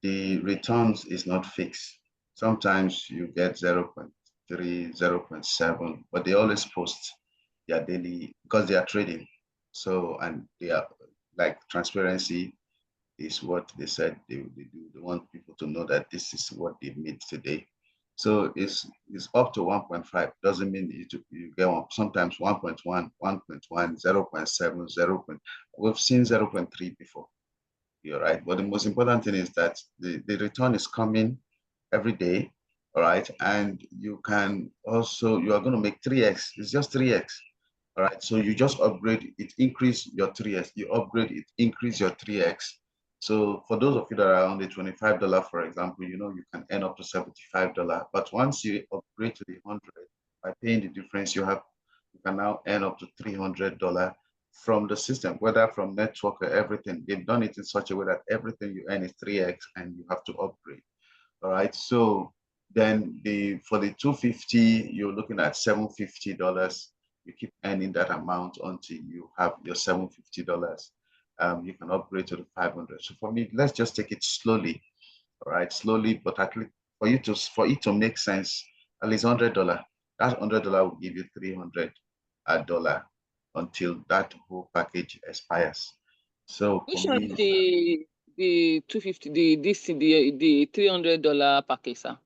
the returns is not fixed. Sometimes you get 0.3, 0.7, but they always post their daily, because they are trading. So, and they are like transparency is what they said they do. They want people to know that this is what they made today. So it's up to 1.5. Doesn't mean you get one. Sometimes 1.1, 1.1, 0.7, 0. We've seen 0.3 before. You're right. But the most important thing is that the return is coming every day. All right. And you can also, you are going to make 3x. It's just 3x. All right. So you just upgrade it, increase your 3x. You upgrade it, increase your 3x. So for those of you that are on the $25, for example, you can earn up to $75. But once you upgrade to the 100, by paying the difference, you can now earn up to $300 from the system, whether from network or everything. They've done it in such a way that everything you earn is 3x and you have to upgrade. All right. So then for the 250, you're looking at $750. You keep earning that amount until you have your $750. You can upgrade to the 500. So for me, let's just take it slowly. All right, slowly, but at least for it to make sense, at least $100. That $100 will give you $300 until that whole package expires. So Which for one me, is the 250, the $300 package, sir?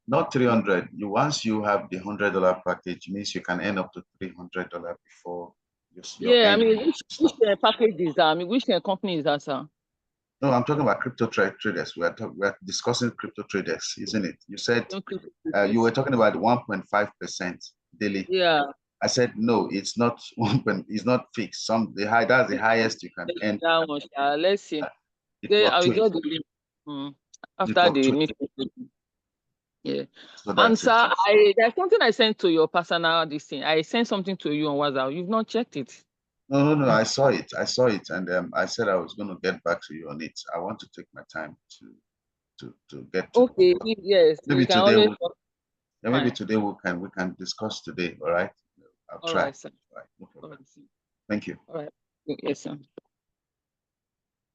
Not 300. Once you have the $100 package, means you can earn up to $300 before your Yeah, I end. mean, which package is that? I mean, which company is that, sir? No, I'm talking about Cryptotradex. We're discussing Cryptotradex, isn't it? You said you were talking about 1.5% daily. Yeah. I said no, it's not it's not fixed. That's the highest you can earn. That one, let's see. I will get the link after the meeting. Yeah. So And sir, there's something I sent to your personal this thing. I sent something to you on WhatsApp. You've not checked it. No. I saw it, and I said I was going to get back to you on it. I want to take my time to get to. Okay. Yes. Maybe can today. Always Maybe today we can discuss today. All right. I'll try. Right, sir. All right. No problem. All right, sir. Thank you. All right. Yes, sir.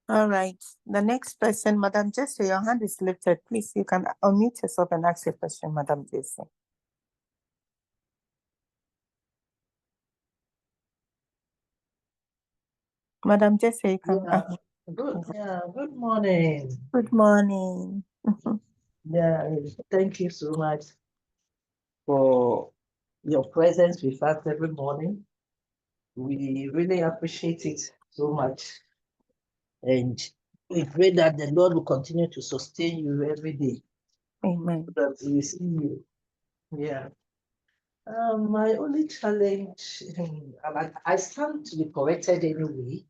All right. The next person, Madam Jesse, your hand is lifted. Please, you can unmute yourself and ask your question, Madam Jesse. Madam Jesse, you can. Good morning. Good morning. Thank you so much for your presence with us every morning. We really appreciate it so much. And we pray that the Lord will continue to sustain you every day. Amen. That we see you. Yeah. My only challenge, I stand to be corrected anyway,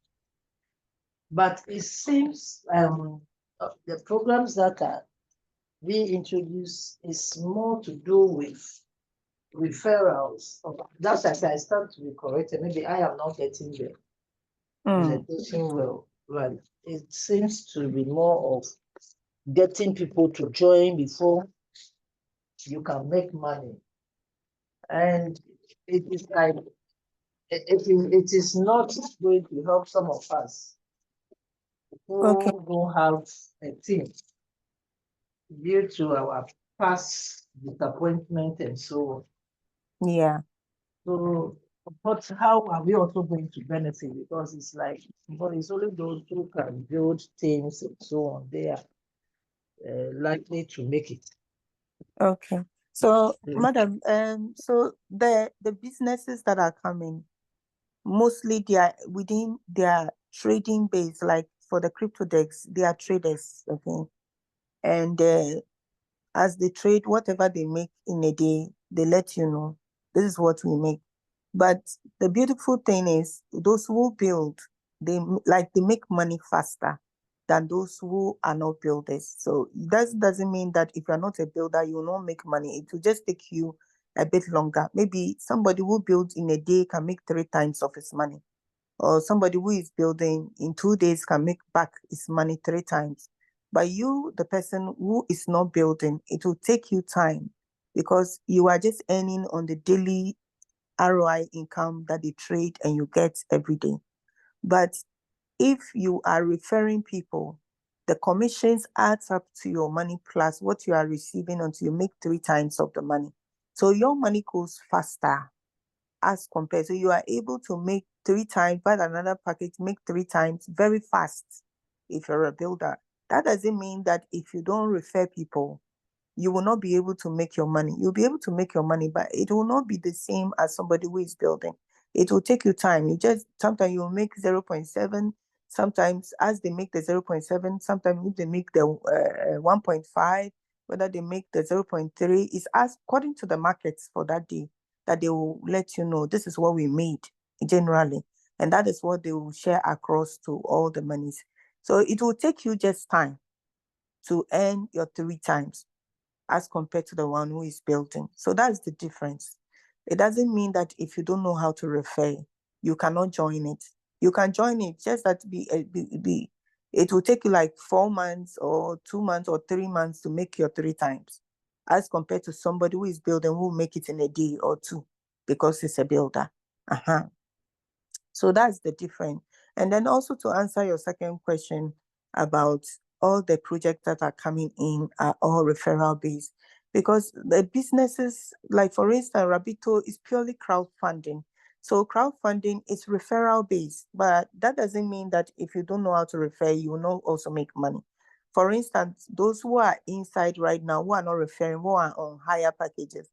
but it seems the programs that are being introduced is more to do with referrals. That's as I stand to be corrected. Maybe I am not getting the presentation well. Right. It seems to be more of getting people to join before you can make money. And it is like, it is not going to help some of us who don't have a team due to our past disappointment and so on. Yeah. So, but how are we also going to benefit? Because it's like, but it's only those who can build teams and so on. They are likely to make it. Okay. So, madam, so the businesses that are coming, mostly they are within their trading base, like for the Cryptotradex, they are traders, okay? And as they trade, whatever they make in a day, they let you know, this is what we make. But the beautiful thing is, those who build, they make money faster than those who are not builders. So that doesn't mean that if you're not a builder, you will not make money. It will just take you a bit longer. Maybe somebody who builds in a day can make 3 times of his money. Or somebody who is building in 2 days can make back his money 3 times. But you, the person who is not building, it will take you time because you are just earning on the daily ROI income that they trade and you get every day. But if you are referring people, the commissions adds up to your money plus what you are receiving until you make 3 times of the money. So your money goes faster as compared. So you are able to make 3 times, buy another package, make 3 times very fast if you're a builder. That doesn't mean that if you don't refer people, you will not be able to make your money. You'll be able to make your money, but it will not be the same as somebody who is building. It will take you time. Sometimes you'll make 0.7, sometimes as they make the 0.7, sometimes if they make the 1.5, whether they make the 0.3, is as according to the markets for that day that they will let you know, this is what we made generally. And that is what they will share across to all the monies. So it will take you just time to earn your 3 times as compared to the one who is building. So that's the difference. It doesn't mean that if you don't know how to refer, you cannot join it. You can join it, just that it will take you like 4 months or 2 months or 3 months to make your 3 times, as compared to somebody who is building who will make it in a day or 2 because he's a builder. So that's the difference. And then also to answer your second question about all the projects that are coming in are all referral based, because the businesses, like for instance, Rabito is purely crowdfunding. So crowdfunding is referral based, but that doesn't mean that if you don't know how to refer, you will not also make money. For instance, those who are inside right now, who are not referring, who are on higher packages,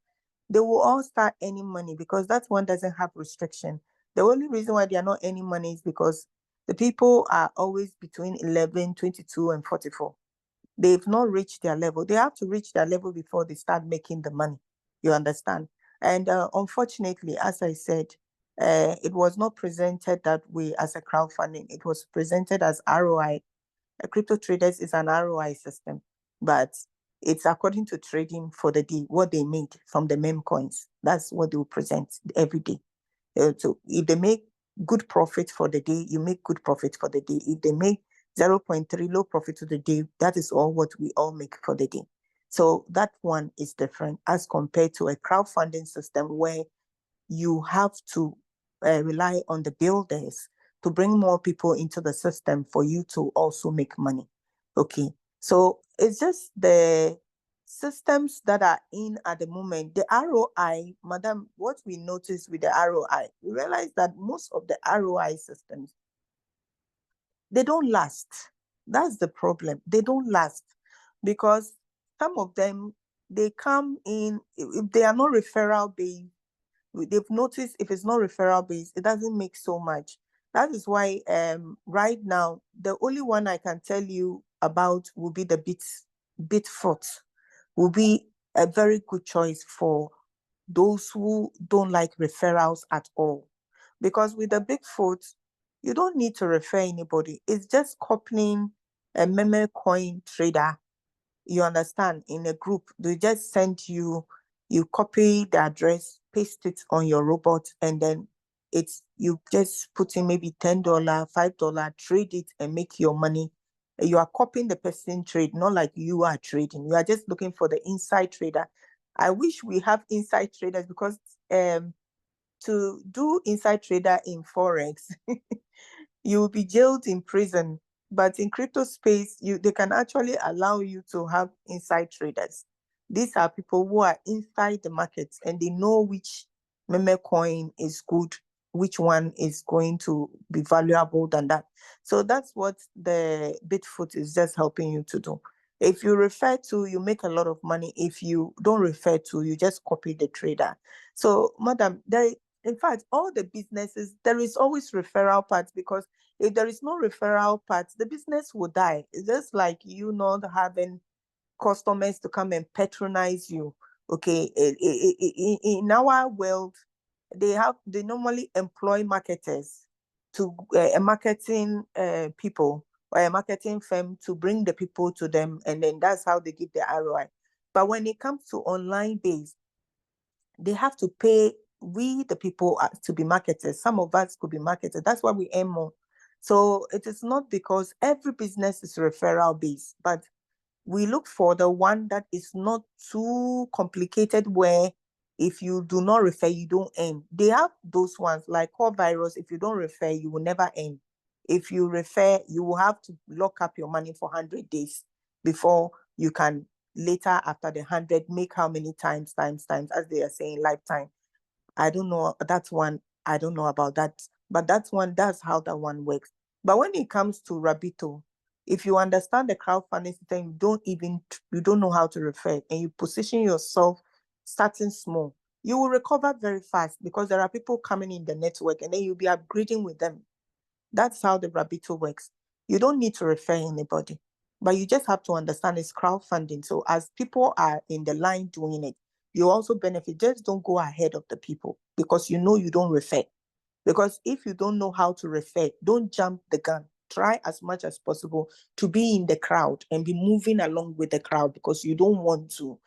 they will all start earning money because that one doesn't have restriction. The only reason why they are not earning money is because the people are always between 11, 22, and 44. They've not reached their level. They have to reach their level before they start making the money. You understand? And unfortunately, as I said, it was not presented that way as a crowdfunding. It was presented as ROI. Cryptotradex is an ROI system, but it's according to trading for the day, what they made from the meme coins. That's what they will present every day. So if they make good profit for the day, you make good profit for the day. If they make 0.3 low profit for the day, that is all what we all make for the day. So that one is different as compared to a crowdfunding system where you have to rely on the builders to bring more people into the system for you to also make money. Okay, so it's just the systems that are in at the moment. The ROI, madam, what we notice with the ROI, we realize that most of the ROI systems, they don't last. That's the problem. They don't last because some of them, they come in, if they are not referral based, they've noticed if it's not referral based, it doesn't make so much. That is why right now, the only one I can tell you about will be the Bitfoot, will be a very good choice for those who don't like referrals at all. Because with the Bigfoot, you don't need to refer anybody. It's just copying a meme coin trader, you understand, in a group. They just send you, you copy the address, paste it on your robot, and then you just put in maybe $10, $5, trade it and make your money. You are copying the person trade, not like you are trading. You are just looking for the inside trader. I wish we have inside traders, because to do inside trader in Forex, you will be jailed in prison. But in crypto space, they can actually allow you to have inside traders. These are people who are inside the market and they know which meme coin is good, which one is going to be valuable than that. So that's what the Bitfoot is just helping you to do. If you refer to, you make a lot of money. If you don't refer to, you just copy the trader. So, madam, in fact, all the businesses, there is always referral parts, because if there is no referral parts, the business will die. It's just like you not having customers to come and patronize you. Okay, in our world, they normally employ marketers to a marketing people or a marketing firm to bring the people to them, and then that's how they give the ROI. But when it comes to online based, they have to pay we the people to be marketers. Some of us could be marketers. That's why we earn more. So it is not because every business is referral based, but we look for the one that is not too complicated, where if you do not refer, you don't earn. They have those ones like core virus. If you don't refer, you will never earn. If you refer, you will have to lock up your money for 100 days before you can later, after the 100, make how many times, as they are saying, lifetime. I don't know. That's one. I don't know about that. But that's how that one works. But when it comes to Rabito, if you understand the crowdfunding system, you don't know how to refer, and you position yourself starting small, you will recover very fast, because there are people coming in the network and then you'll be upgrading with them. That's how the Rabito works. You don't need to refer anybody, but you just have to understand it's crowdfunding. So as people are in the line doing it, you also benefit. Just don't go ahead of the people, because you don't refer. Because if you don't know how to refer, don't jump the gun. Try as much as possible to be in the crowd and be moving along with the crowd, because you don't want to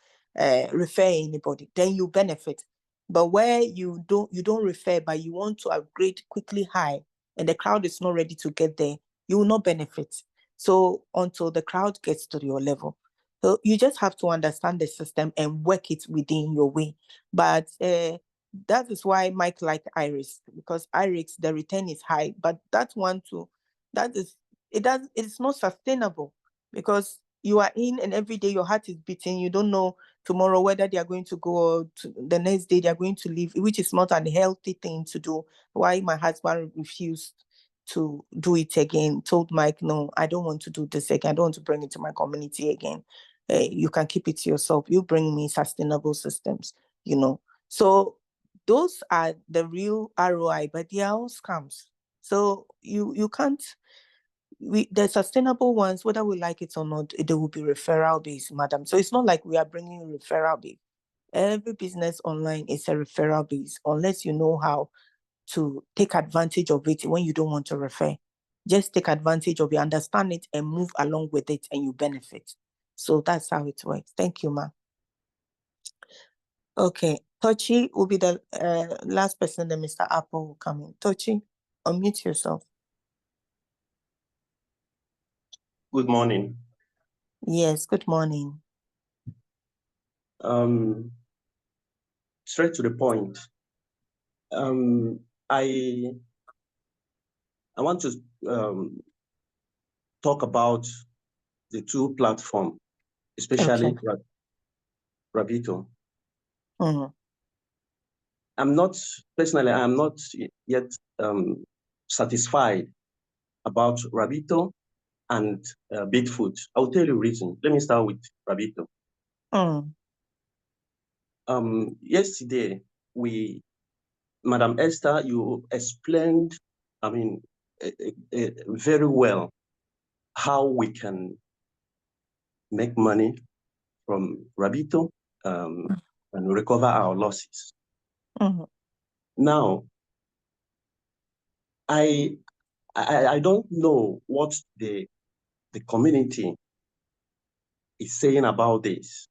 refer anybody. Then you benefit. But where you don't refer, but you want to upgrade quickly high, and the crowd is not ready to get there, you will not benefit. So until the crowd gets to your level. So you just have to understand the system and work it within your way. But that is why Mike liked Iris, because Iris, the return is high, but that one too, it's not sustainable, because you are in and every day your heart is beating. You don't know tomorrow whether they are going to go, or the next day they are going to leave, which is not an healthy thing to do. Why my husband refused to do it again, told Mike, no, I don't want to do this again. I don't want to bring it to my community again. You can keep it to yourself. You bring me sustainable systems, So those are the real ROI, but they are all scams. So you can't. The sustainable ones, whether we like it or not, they will be referral based, madam. So it's not like we are bringing referral based. Every business online is a referral base, unless you know how to take advantage of it when you don't want to refer. Just take advantage of it, understand it, and move along with it, and you benefit. So that's how it works. Thank you, ma'am. Okay, Tochi will be the last person that Mr. Apple will come in. Tochi, unmute yourself. Good morning. Yes, good morning. Straight to the point. I want to talk about the two platforms, especially Rabito. Mm-hmm. I'm not yet satisfied about Rabito and Bitfoot. I'll tell you the reason. Let me start with Rabito. Yesterday, Madam Esther, you explained, very well how we can make money from Rabito and recover our losses. Mm-hmm. Now, I don't know what the community is saying about this.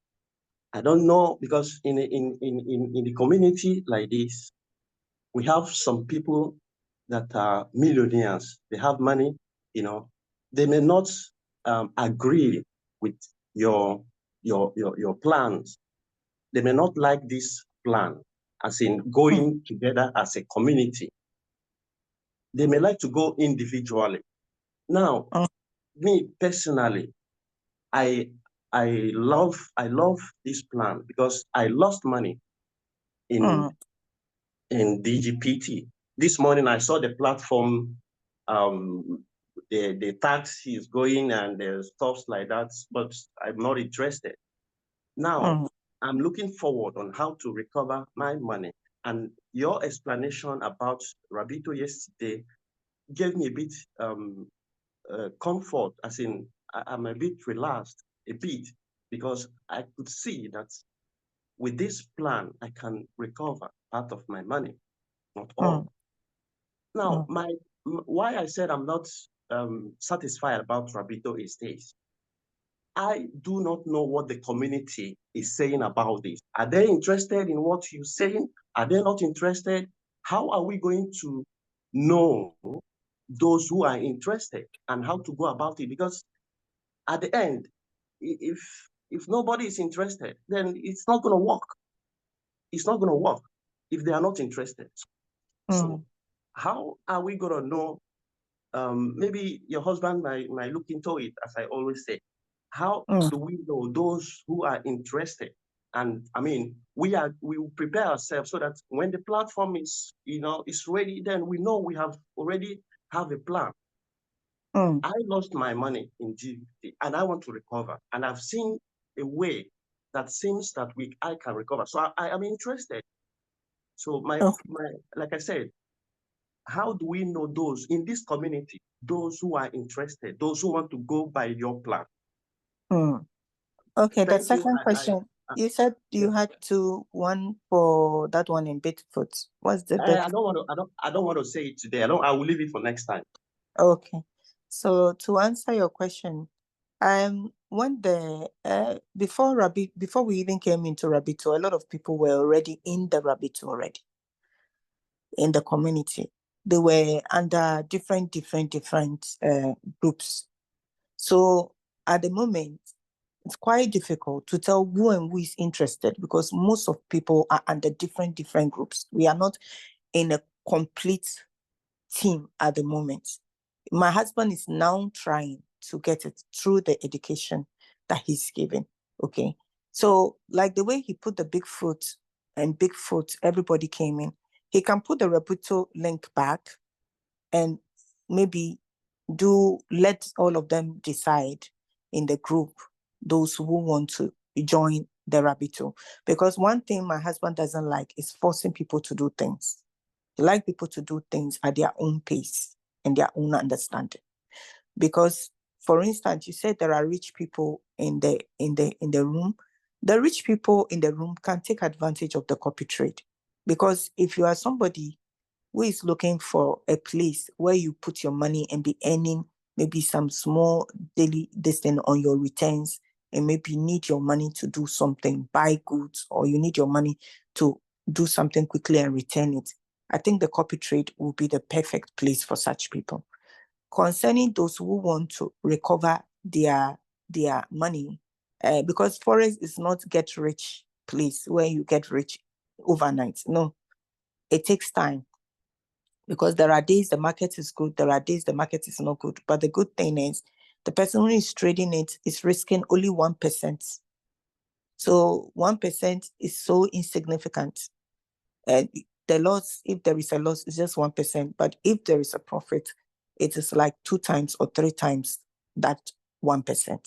I don't know, because in the community like this, we have some people that are millionaires. They have money, They may not agree with your plans, they may not like this plan, as in going together as a community. They may like to go individually. Now, me personally, I love this plan because I lost money in DGPT. This morning I saw the platform, the tax is going and there's stuff like that, but I'm not interested. Now I'm looking forward on how to recover my money. And your explanation about Rabito yesterday gave me a bit comfort, as in I'm a bit relaxed, a bit, because I could see that with this plan, I can recover part of my money, not all. Now, why I said I'm not satisfied about Rabito is this. I do not know what the community is saying about this. Are they interested in what you're saying? Are they not interested? How are we going to know those who are interested and how to go about it? Because at the end, if nobody is interested, then it's not going to work. It's not going to work if they are not interested. So how are we going to know? Maybe your husband might look into it, as I always say. How do we know those who are interested? And I mean, we will prepare ourselves so that when the platform is ready, then we know we have already have a plan. I lost my money in GBT and I want to recover. And I've seen a way that seems that I can recover. So I am interested. So like I said, how do we know those in this community, those who are interested, those who want to go by your plan? Okay, the second question. You said you had one for that one in Bitfoot. What's the I don't want to say it today. I will leave it for next time. Okay. So to answer your question, when before we even came into Rabito, a lot of people were already in the Rabito already in the community. They were under different groups. So at the moment, it's quite difficult to tell who is interested because most of people are under different groups. We are not in a complete team at the moment. My husband is now trying to get it through the education that he's given. Okay. So like the way he put the Bigfoot, everybody came in. He can put the Rabito link back and maybe let all of them decide in the group, those who want to join the Rabito. Because one thing my husband doesn't like is forcing people to do things. He likes people to do things at their own pace and their own understanding. Because, for instance, you said there are rich people in the room. The rich people in the room can take advantage of the copy trade. Because if you are somebody who is looking for a place where you put your money and be earning maybe some small daily distance on your returns, and maybe you need your money to do something, buy goods, or you need your money to do something quickly and return it, I think the copy trade will be the perfect place for such people. Concerning those who want to recover their money, because Forex is not get rich place where you get rich overnight. No, it takes time. Because there are days the market is good, there are days the market is not good. But the good thing is the person who is trading it is risking only 1%. So 1% is so insignificant. The loss, if there is a loss, is just 1%. But if there is a profit, it is like 2 times or 3 times that 1%.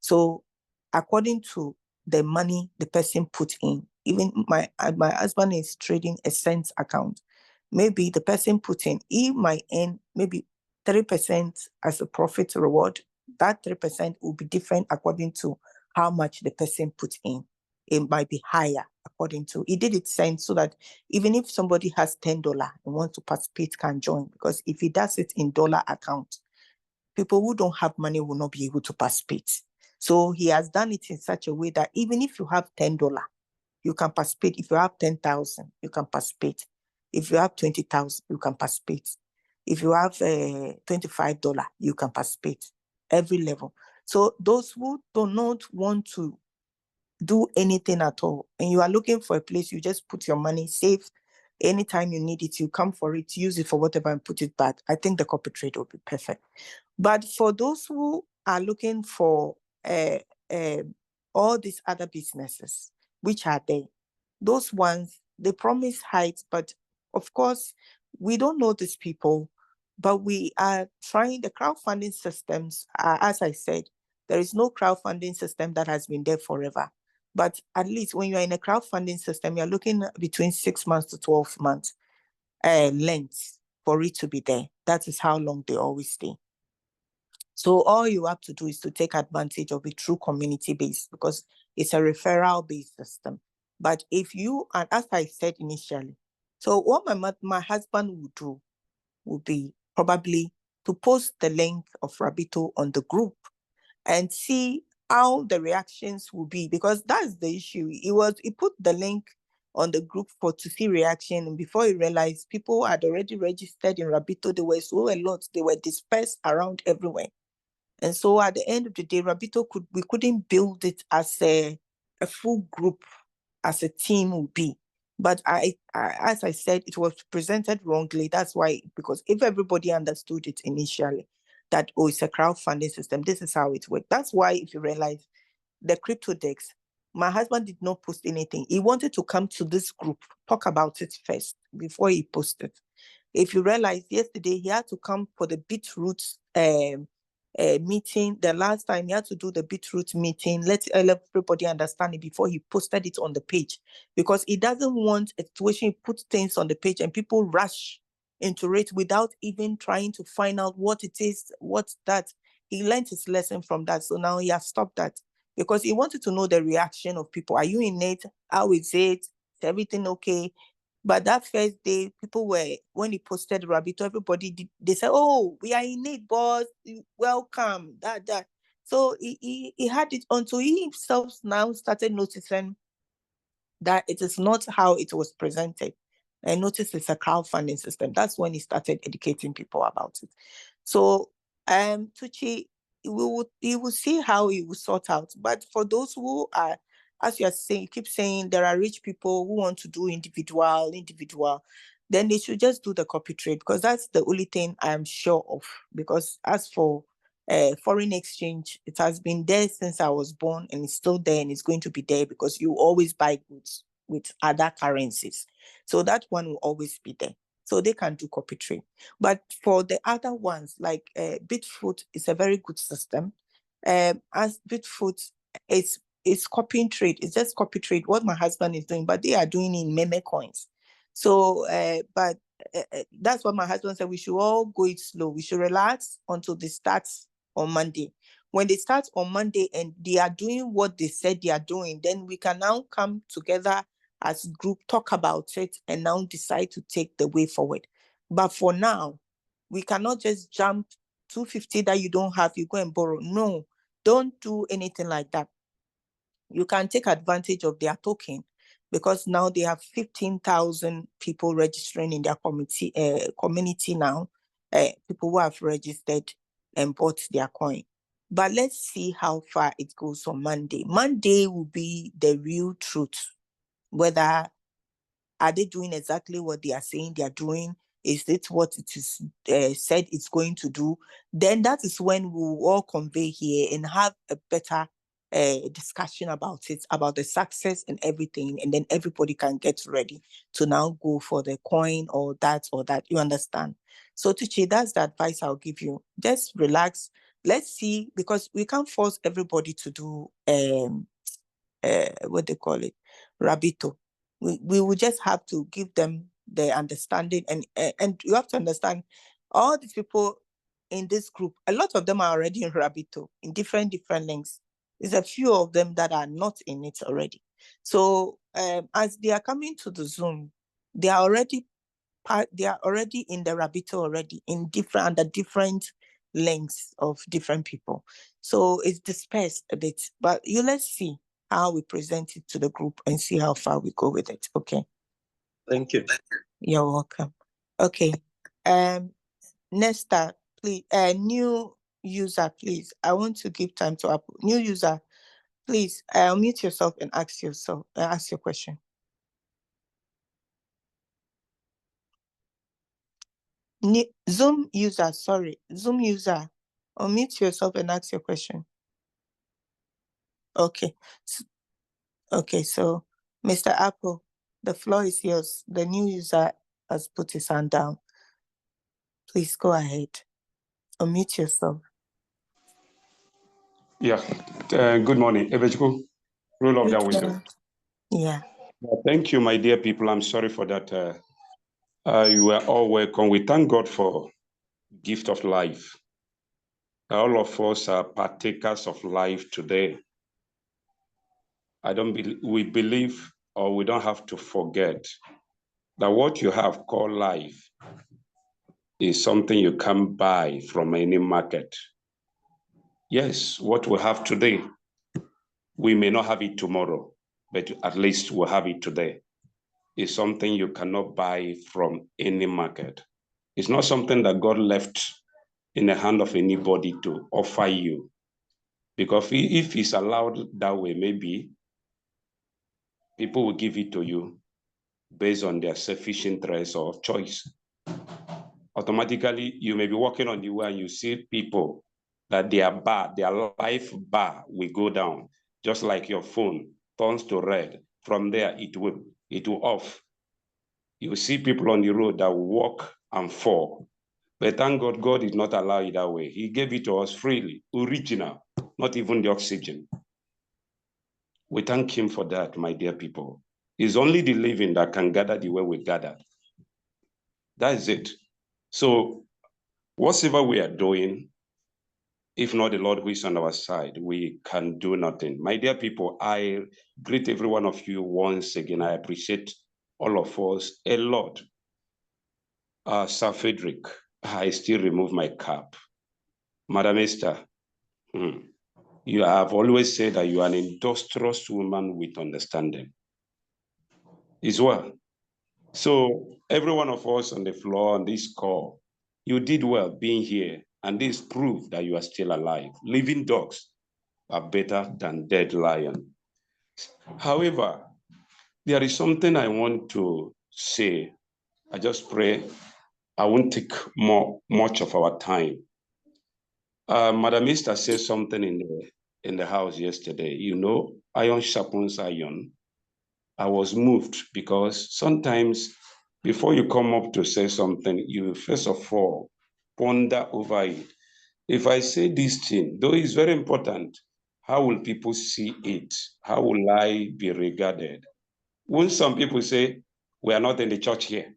So according to the money the person put in, even my husband is trading a cents account. Maybe the person put in, he might earn maybe 3% as a profit reward. That 3% will be different according to how much the person put in. It might be higher according to, he did it cents so that even if somebody has $10 and wants to participate can join, because if he does it in dollar account, people who don't have money will not be able to participate. So he has done it in such a way that even if you have $10, you can participate. If you have 10,000, you can participate. If you have 20,000, you can participate. If you have $25, you can participate. Every level. So those who do not want to do anything at all, and you are looking for a place, you just put your money safe. Anytime you need it, you come for it, use it for whatever and put it back. I think the copy trade will be perfect. But for those who are looking for all these other businesses, which are there, those ones, they promise heights, but of course, we don't know these people, but we are trying the crowdfunding systems. As I said, there is no crowdfunding system that has been there forever. But at least when you're in a crowdfunding system, you're looking between 6 months to 12 months length for it to be there. That is how long they always stay. So all you have to do is to take advantage of it through community-based, because it's a referral-based system. But if you, and as I said initially, so what my husband would do would be probably to post the link of Rabito on the group and see how the reactions will be, because that's the issue. He put the link on the group to see reaction, and before he realized people had already registered in Rabito. There were so a lot, they were dispersed around everywhere. And so at the end of the day, Rabito we couldn't build it as a full group, as a team would be. But as I said, it was presented wrongly. That's why, because if everybody understood it initially, that, oh, it's a crowdfunding system, this is how it works. That's why, if you realize, the Cryptotradex, my husband did not post anything. He wanted to come to this group, talk about it first before he posted. If you realize, yesterday he had to come for the Beetroot meeting. The last time he had to do the Beetroot meeting, let everybody understand it before he posted it on the page, because he doesn't want a situation, he puts things on the page and people rush into it without even trying to find out what it is, what's that. He learned his lesson from that. So now he has stopped that, because he wanted to know the reaction of people. Are you in it? How is it? Is everything okay? But that first day, people were, when he posted Rabito, everybody they said, oh, we are in it, boss. Welcome. That. So he had it until he himself now started noticing that it is not how it was presented. I noticed it's a crowdfunding system. That's when he started educating people about it. So Tucci, you will see how he will sort out. But for those who are, as you are saying, you keep saying there are rich people who want to do individual, then they should just do the copy trade, because that's the only thing I'm sure of. Because as for foreign exchange, it has been there since I was born, and it's still there, and it's going to be there, because you always buy goods with other currencies. So that one will always be there. So they can do copy trade. But for the other ones, like Bitfoot is a very good system. As Bitfoot is copying trade. It's just copy trade, what my husband is doing, but they are doing in meme coins. So, but that's what my husband said. We should all go it slow. We should relax until they start on Monday. When they start on Monday and they are doing what they said they are doing, then we can now come together as a group, talk about it, and now decide to take the way forward. But for now, we cannot just jump 250 that you don't have, you go and borrow. No, don't do anything like that. You can take advantage of their token, because now they have 15,000 people registering in their community now, people who have registered and bought their coin. But let's see how far it goes on Monday. Monday will be the real truth. Whether are they doing exactly what they are saying they are doing? Is it what it is said it's going to do? Then that is when we will all convey here and have a better discussion about it, about the success and everything. And then everybody can get ready to now go for the coin or that. You understand? So Tucci, that's the advice I'll give you. Just relax. Let's see, because we can't force everybody to do what they call it, Rabito. We will just have to give them the understanding, and you have to understand, all these people in this group, a lot of them are already in Rabito in different links. There's a few of them that are not in it already. So as they are coming to the Zoom, they are already in the Rabito already, in under different links of different people. So it's dispersed a bit, but let's see how we present it to the group and see how far we go with it. Okay. Thank you. You're welcome. Okay. Nesta, please, new user, please. I want to give time to new user. Please unmute yourself and ask your question. Zoom user, unmute yourself and ask your question. Okay. So Mr. Apple, the floor is yours. The new user has put his hand down. Please go ahead. Unmute yourself. Yeah. Good morning. Ebejuku, roll off that window. Yeah. Thank you, my dear people. I'm sorry for that. You are all welcome. We thank God for gift of life. All of us are partakers of life today. We believe, or we don't have to forget, that what you have called life is something you can't buy from any market. Yes, what we have today, we may not have it tomorrow, but at least we'll have it today. It's something you cannot buy from any market. It's not something that God left in the hand of anybody to offer you. Because if He's allowed that way, maybe people will give it to you based on their selfish interest or choice. Automatically, you may be walking on the way and you see people that their life bar will go down, just like your phone turns to red. From there, it will off. You see people on the road that walk and fall. But thank God, God did not allow it that way. He gave it to us freely, original, not even the oxygen. We thank Him for that, my dear people. It's only the living that can gather the way we gathered. That is it. So whatever we are doing, if not the Lord who is on our side, we can do nothing. My dear people, I greet every one of you once again. I appreciate all of us a lot. Sir Frederick, I still remove my cap. Madam Esther, you have always said that you are an industrious woman with understanding. Is well. So every one of us on the floor on this call, you did well being here, and this proves that you are still alive. Living dogs are better than dead lions. However, there is something I want to say. I just pray I won't take much of our time. Madam Esther said something in the house yesterday. You know, iron sharpens iron. I was moved because sometimes before you come up to say something, you first of all ponder over it. If I say this thing, though it's very important, how will people see it? How will I be regarded? When some people say, we are not in the church here,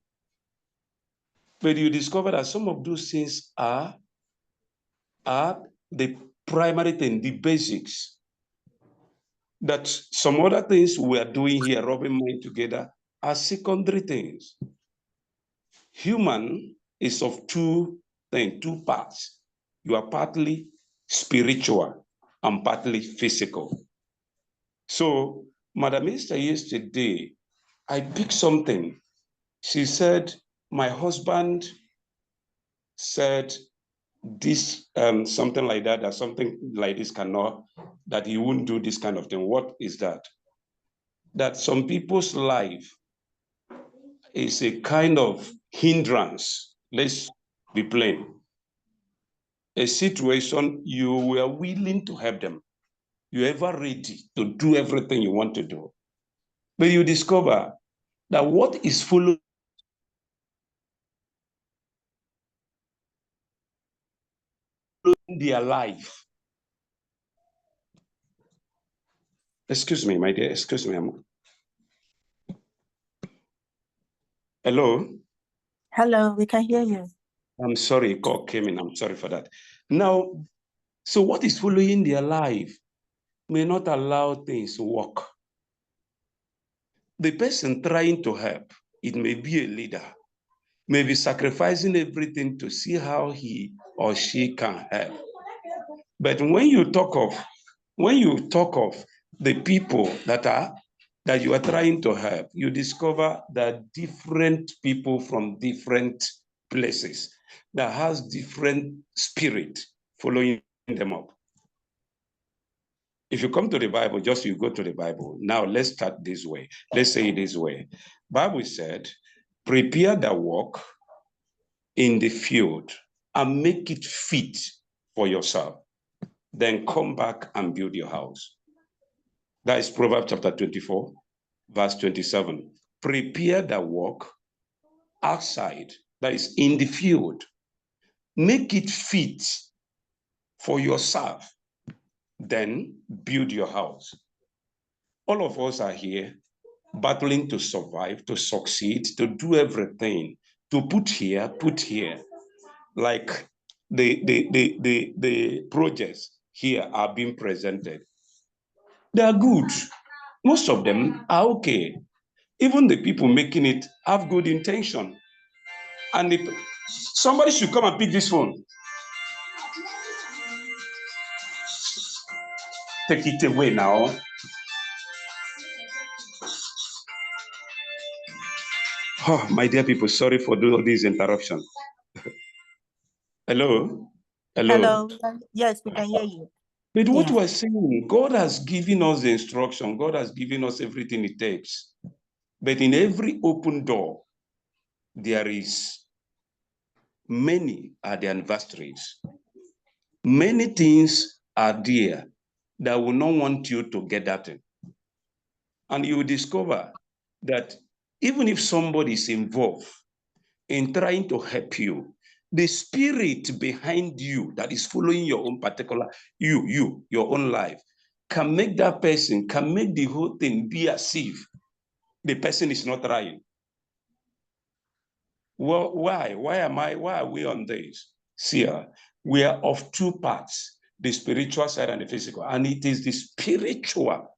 but you discover that some of those things are the primary thing, the basics. That some other things we are doing here, rubbing mind together, are secondary things. Human is of two parts. You are partly spiritual and partly physical. So, Madam Esther, yesterday, I picked something. She said, my husband said this, something like that something like this cannot, that he wouldn't do this kind of thing. What is that? That some people's life is a kind of hindrance. Let's be plain. A situation you were willing to help them. You're ever ready to do everything you want to do. But you discover that what is following their life. Excuse me, my dear, excuse me. Hello? Hello, we can hear you. I'm sorry, a call came in. I'm sorry for that. Now, so what is following their life may not allow things to work. The person trying to help, it may be a leader, may be sacrificing everything to see how he or she can help. But when you talk of the people that you are trying to help, you discover that different people from different places that has different spirit following them up. If you come to the Bible, just you go to the Bible. Now let's start this way. Let's say it this way. Bible said, prepare the work in the field and make it fit for yourself. Then come back and build your house. That is Proverbs chapter 24, verse 27. Prepare the work outside, that is in the field. Make it fit for yourself. Then build your house. All of us are here battling to survive, to succeed, to do everything, to put here. Like the projects here are being presented. They are good. Most of them are okay. Even the people making it have good intention. And if somebody should come and pick this phone. Take it away now. Oh, my dear people, sorry for all these interruptions. Hello? Hello. Yes, we can hear you. But what we're saying, God has given us the instruction. God has given us everything it takes. But in every open door, there is many are the adversaries. Many things are there that will not want you to get that in. And you will discover that even if somebody is involved in trying to help you, the spirit behind you that is following your own particular, your own life, can make that person, can make the whole thing be as if the person is not trying. Well, why? Why are we on this? See, we are of two parts, the spiritual side and the physical. And it is the spiritual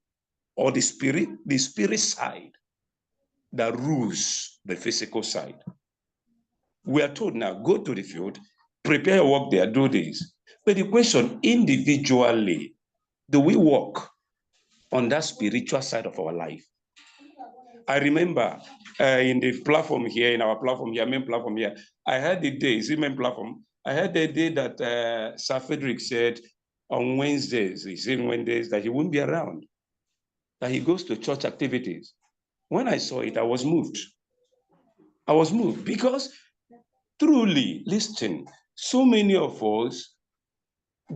or the spirit side that rules the physical side. We are told now, go to the field, prepare your work there, do this. But the question, individually, do we work on that spiritual side of our life? I remember in the platform here, in our platform here, main platform here, I had the day, main platform, I had the day that Sir Frederick said on Wednesdays, he said Wednesdays that he wouldn't be around, that he goes to church activities. When I saw it, I was moved. I was moved because truly, listen, so many of us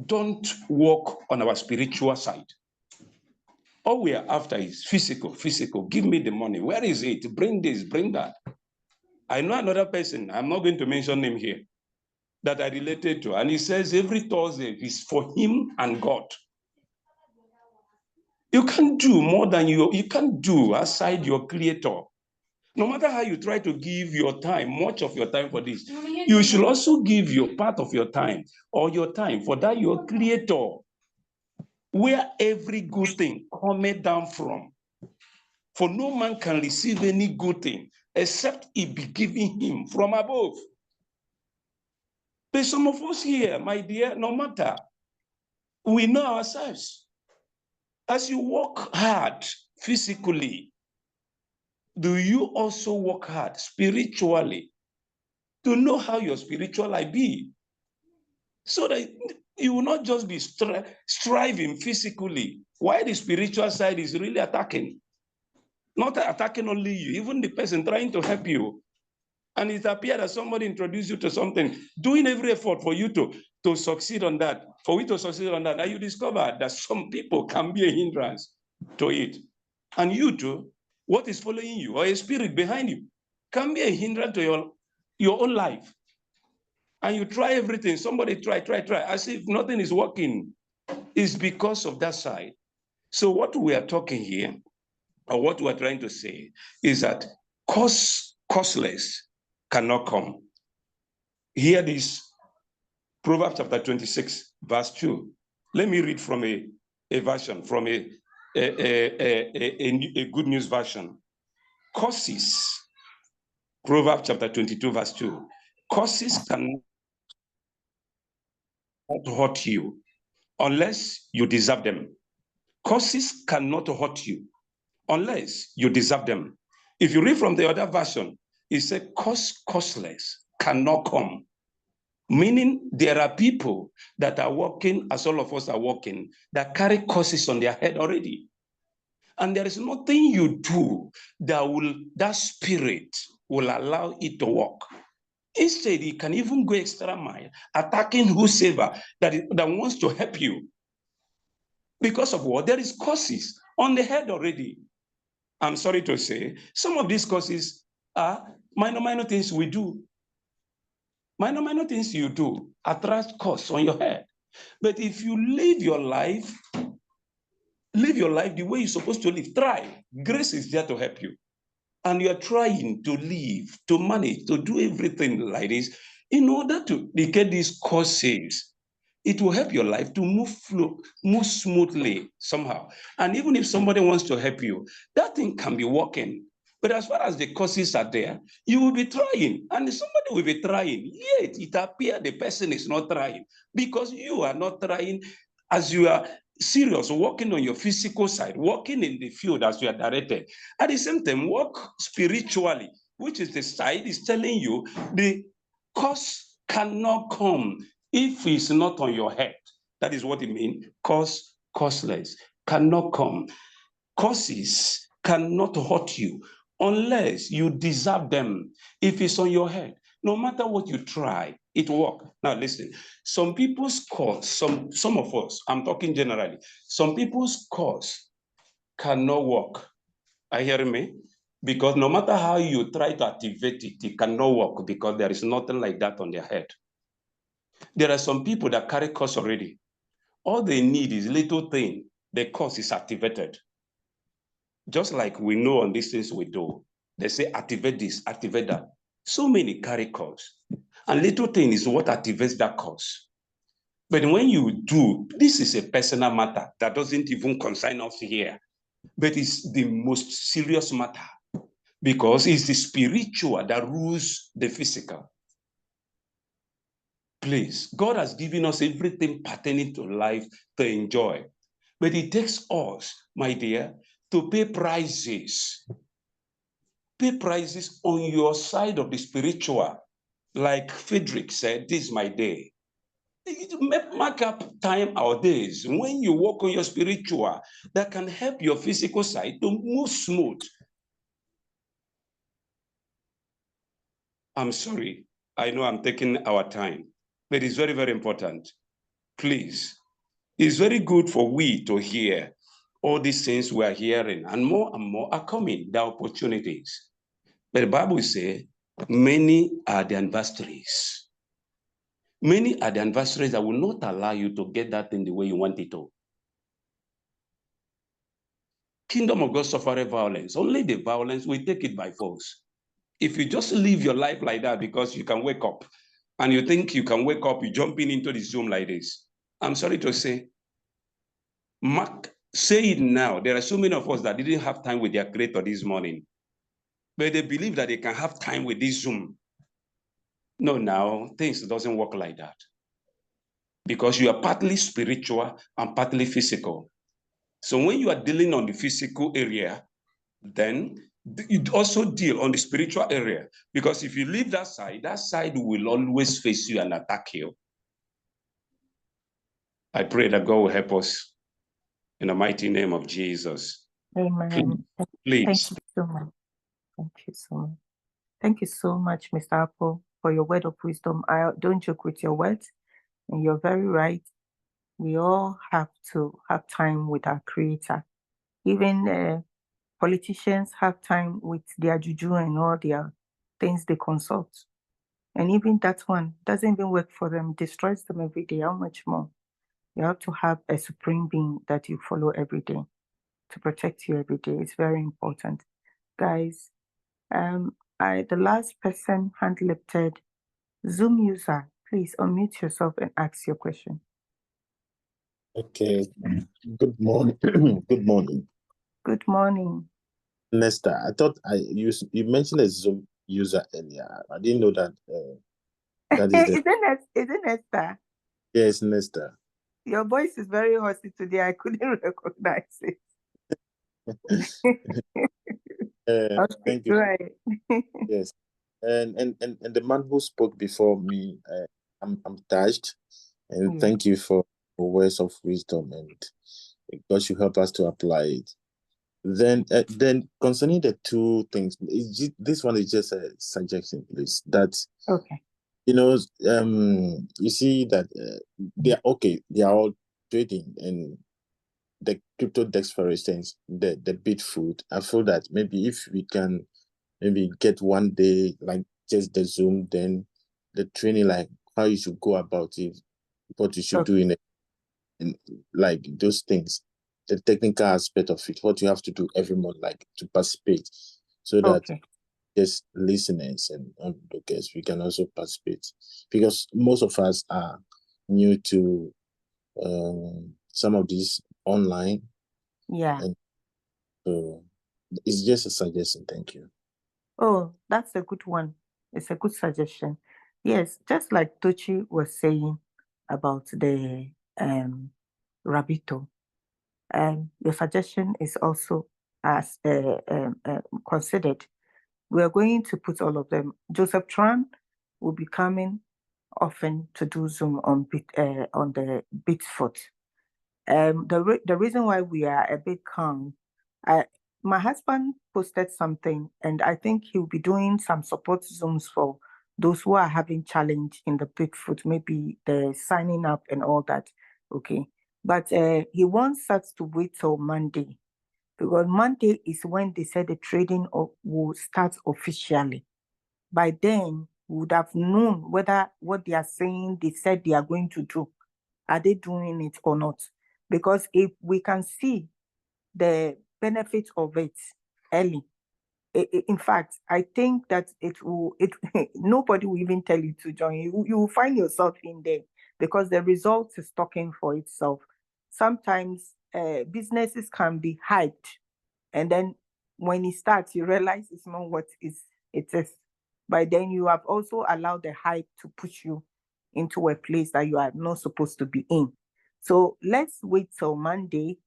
don't work on our spiritual side. All we are after is physical. Give me the money. Where is it? Bring this, bring that. I know another person, I'm not going to mention him here, that I related to, and he says every Thursday is for him and God. You can't do more than you can't do outside your creator. No matter how you try to give your time, much of your time for this, you should also give your part of your time or your time for that your creator, where every good thing cometh down from. For no man can receive any good thing except it be given him from above. But some of us here, my dear, no matter, we know ourselves. As you work hard physically, do you also work hard spiritually to know how your spiritual life be? So that you will not just be striving physically, while the spiritual side is really attacking. Not attacking only you, even the person trying to help you. And it appears that somebody introduced you to something, doing every effort for you to succeed on that, for you to succeed on that. And you discover that some people can be a hindrance to it. And you too, what is following you, or a spirit behind you, can be a hindrance to your own life. And you try everything, somebody try, as if nothing is working. It's because of that side. So what we are talking here, or what we're trying to say, is that costless cannot come. Hear this, Proverbs chapter 26, verse 2. Let me read from a version, from a good news version. Curses, Proverbs chapter 22, verse 2. Curses cannot hurt you unless you deserve them. Curses cannot hurt you unless you deserve them. If you read from the other version, it said, costless cannot come. Meaning there are people that are working, as all of us are working, that carry curses on their head already. And there is nothing you do that spirit will allow it to work. Instead, he can even go extra mile, attacking whosoever that wants to help you. Because of what? There is curses on the head already. I'm sorry to say, some of these curses are minor things we do. Minor things you do attract curse on your head. But if you live your life the way you're supposed to live, try. Grace is there to help you. And you're trying to live, to manage, to do everything like this in order to negate these causes. It will help your life to move smoothly somehow. And even if somebody wants to help you, that thing can be working. But as far as the causes are there, you will be trying, and somebody will be trying, yet it appears the person is not trying because you are not trying as you are serious, working on your physical side, working in the field as you are directed. At the same time, work spiritually, which is the side is telling you the cause cannot come if it's not on your head. That is what it means. Causeless cannot come. Causes cannot hurt you unless you deserve them. If it's on your head, no matter what you try, it will work. Now listen, some people's cause, some of us, I'm talking generally, some people's cause cannot work. Are you hearing me? Because no matter how you try to activate it, it cannot work because there is nothing like that on their head. There are some people that carry cause already. All they need is little thing, the cause is activated. Just like we know on these things we do, they say activate this, activate that. So many carry cause. And little thing is what activates that cause. But when you do, this is a personal matter that doesn't even concern us here. But it's the most serious matter because it's the spiritual that rules the physical. Please, God has given us everything pertaining to life to enjoy. But it takes us, my dear, to pay prices. Pay prices on your side of the spiritual. Like Friedrich said, this is my day. Mark up time or days when you work on your spiritual that can help your physical side to move smooth. I'm sorry. I know I'm taking our time, but it's very, very important. Please, it's very good for we to hear all these things we are hearing, and more are coming, the opportunities. But the Bible says, many are the adversaries. Many are the adversaries that will not allow you to get that in the way you want it to. Kingdom of God suffer violence. Only the violence will take it by force. If you just live your life like that because you can wake up and you think you can wake up, you jumping into the Zoom like this. I'm sorry to say, Mark, say it now. There are so many of us that didn't have time with their creator this morning, but they believe that they can have time with this Zoom. No, now things doesn't work like that because you are partly spiritual and partly physical. So when you are dealing on the physical area, then you also deal on the spiritual area. Because if you leave that side will always face you and attack you. I pray that God will help us in the mighty name of Jesus. Amen. Please. Thank you so much. Thank you so much. Thank you so much, Mr. Apple, for your word of wisdom. I don't joke with your words, and you're very right. We all have to have time with our Creator. Even politicians have time with their juju and all their things they consult. And even that one doesn't even work for them, destroys them every day. How much more? You have to have a supreme being that you follow every day to protect you every day. It's very important. Guys, the last person hand lifted, Zoom user, please unmute yourself and ask your question. Okay. Good morning. Good morning. Good morning. Nesta, I thought you mentioned a Zoom user earlier. I didn't know that. That is Isn't Nesta? Yes, Nesta. Your voice is very hoarse today. I couldn't recognize it. Okay, thank you. right. Yes. And the man who spoke before me, I'm touched, and thank you for words of wisdom, and God should help us to apply it. Then concerning the two things, this one is just a suggestion, please. That you see that they are okay. They are all trading, and the Cryptotradex, for instance, the Bitfood. I feel that maybe if we can maybe get one day like just the Zoom, then the training, like how you should go about it, what you should do in like those things, the technical aspect of it, what you have to do every month, like to participate, so that just listeners and onlookers, we can also participate, because most of us are new to some of these online. And so it's just a suggestion. Thank you. Oh, that's a good one. It's a good suggestion. Yes, just like Tochi was saying about the Rabito, your suggestion is also as considered. We are going to put all of them. Joseph Tran will be coming often to do Zoom on the Bitfoot. The reason why we are a bit calm, my husband posted something, and I think he'll be doing some support Zooms for those who are having challenge in the Bitfoot, maybe the signing up and all that. Okay, but he wants us to wait till Monday, because Monday is when they said the trading will start officially. By then, we would have known whether what they are saying, they said they are going to do, are they doing it or not? Because if we can see the benefits of it early, in fact, I think that nobody will even tell you to join. You will find yourself in there, because the result is talking for itself. Sometimes businesses can be hyped, and then when it starts, you realize it's not what it is. By then, you have also allowed the hype to push you into a place that you are not supposed to be in. So let's wait till Monday.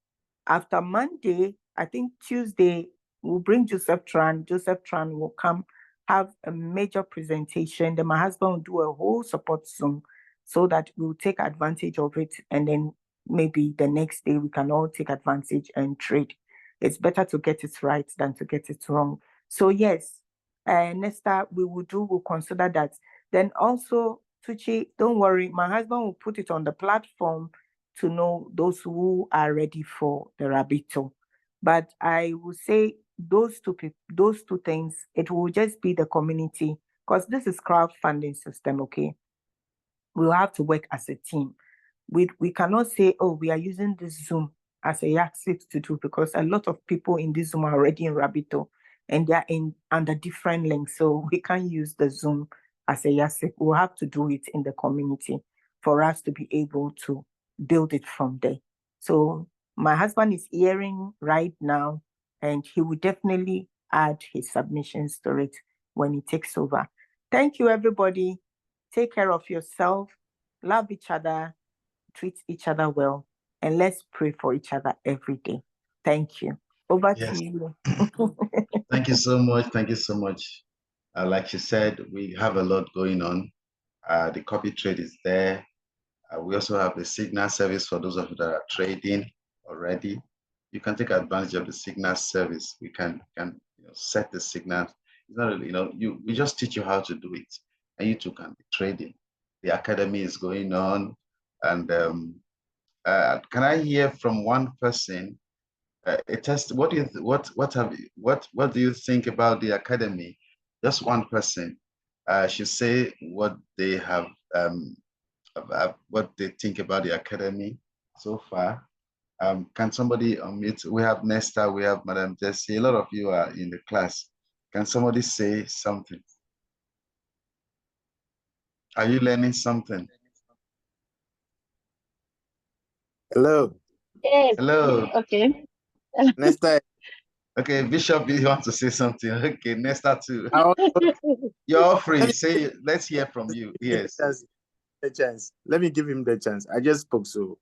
After Monday, I think Tuesday, we'll bring Joseph Tran. Joseph Tran will come, have a major presentation. Then my husband will do a whole support Zoom, so that we'll take advantage of it. And then maybe the next day we can all take advantage and trade. It's better to get it right than to get it wrong. So yes, Nesta, we'll consider that. Then also, Tucci, don't worry, my husband will put it on the platform to know those who are ready for the Rabito. But I will say those two things, it will just be the community, because this is crowdfunding system, okay? We'll have to work as a team. We cannot say, oh, we are using this Zoom as a yardstick to do, because a lot of people in this Zoom are already in Rabito, and they're under different links. So we can't use the Zoom as a yardstick. We'll have to do it in the community for us to be able to build it from there. So my husband is hearing right now, and he will definitely add his submissions to it when he takes over. Thank you, everybody. Take care of yourself, love each other, treat each other well, and let's pray for each other every day. Thank you. Over to you. Thank you so much. Thank you so much. Like you said, we have a lot going on. The copy trade is there. We also have the signal service for those of you that are trading already. You can take advantage of the signal service. We can set the signal. It's not really, we just teach you how to do it, and you too can be trading. The academy is going on, and can I hear from one person? What do you think about the academy? Just one person should say what they have, what they think about the academy so far. Can somebody unmute? We have Nesta, we have Madam Jessie. A lot of you are in the class. Can somebody say something? Are you learning something? Hello. Yes. Hello. Okay. Nesta. Okay, Bishop, you want to say something? Okay, Nesta too. You're all free. Say, let's hear from you. Yes. The chance. Let me give him the chance. I just spoke, so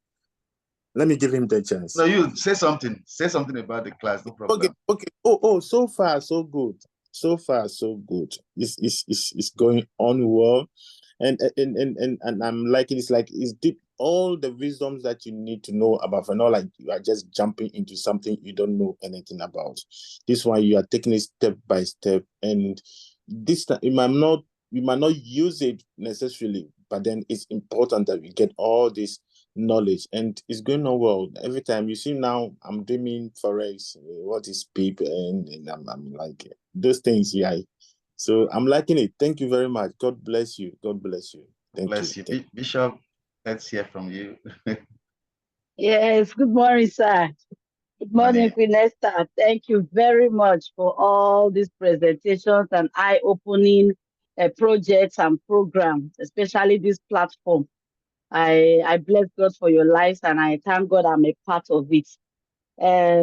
let me give him the chance. No, you say something. Say something about the class. No problem. Okay. Oh, so far so good. So far so good. It's going on well. And I'm liking it's like it's deep, all the wisdoms that you need to know about, and not like you are just jumping into something you don't know anything about. This one you are taking it step by step, and this time you might not use it necessarily, but then it's important that we get all this knowledge, and it's going on well. Every time you see now, I'm doing forex, what is PIP, and I'm like those things, yeah. So I'm liking it. Thank you very much. God bless you. God bless you. Thank Bless you. you. Bishop, let's hear from you. Yes, good morning, sir. Good morning, Queen Esther. Thank you very much for all these presentations and eye-opening projects and programs, especially this platform. I bless God for your lives, and I thank God I'm a part of it.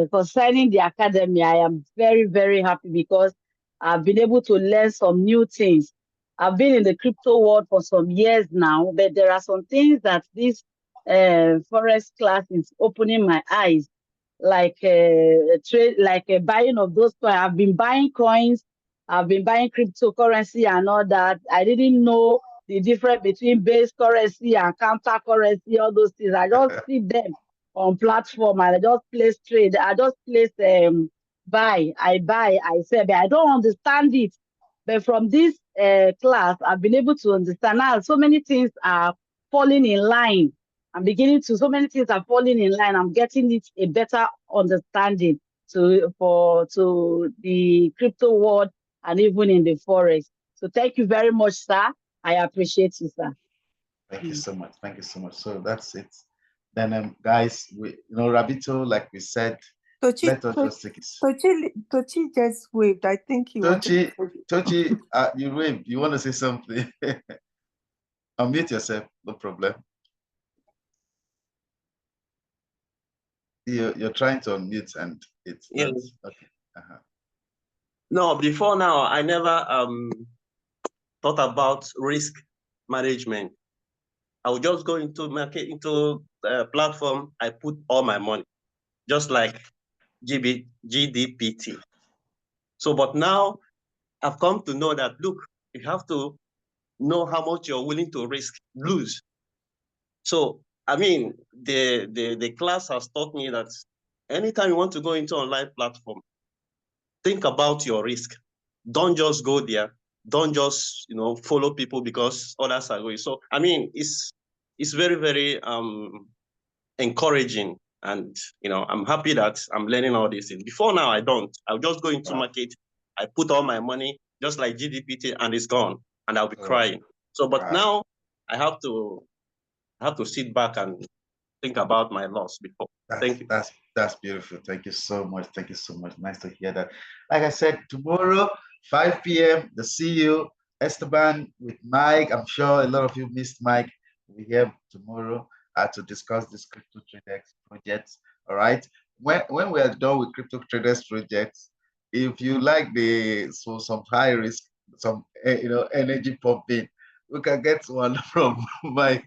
Concerning the academy, I am very, very happy because I've been able to learn some new things. I've been in the crypto world for some years now, but there are some things that this forex class is opening my eyes, like trade, like buying of those coins. I've been buying coins, I've been buying cryptocurrency and all that. I didn't know the difference between base currency and counter currency, all those things. I just see them on platform and I just place trade. I just place buy, I sell, but I don't understand it. But from this class, I've been able to understand now. So many things are falling in line. So many things are falling in line. I'm getting it a better understanding to the crypto world and even in the forex. So thank you very much, sir. I appreciate you, sir. Thank you so much. Thank you so much. So that's it. Then, guys, Rabito, like we said, let us just take it. Tochi just waved. I think he wanted to... Tochi, you waved. You want to say something? Unmute yourself. No problem. You're trying to unmute and it's not. Okay. No, before now, I never thought about risk management. I would just go into platform. I put all my money, just like GDPT. So, but now I've come to know that, look, you have to know how much you're willing to lose. So, I mean, the class has taught me that anytime you want to go into online platform, think about your risk. Don't just go there. Don't just follow people because others are going. So, I mean, it's very, very encouraging, and I'm happy that I'm learning all these things. Before now, I don't. I'll just go into market. I put all my money just like GDPT, and it's gone, and I'll be crying. So, but now I have to sit back and think about my loss before. Thank you. That's beautiful. Thank you so much. Thank you so much. Nice to hear that. Like I said, tomorrow, 5 p.m., the CEO, Esteban with Mike. I'm sure a lot of you missed Mike. We'll be here tomorrow to discuss this Cryptotradex project. All right. When we are done with Cryptotradex projects, if you like some high risk, some energy pumping, we can get one from Mike.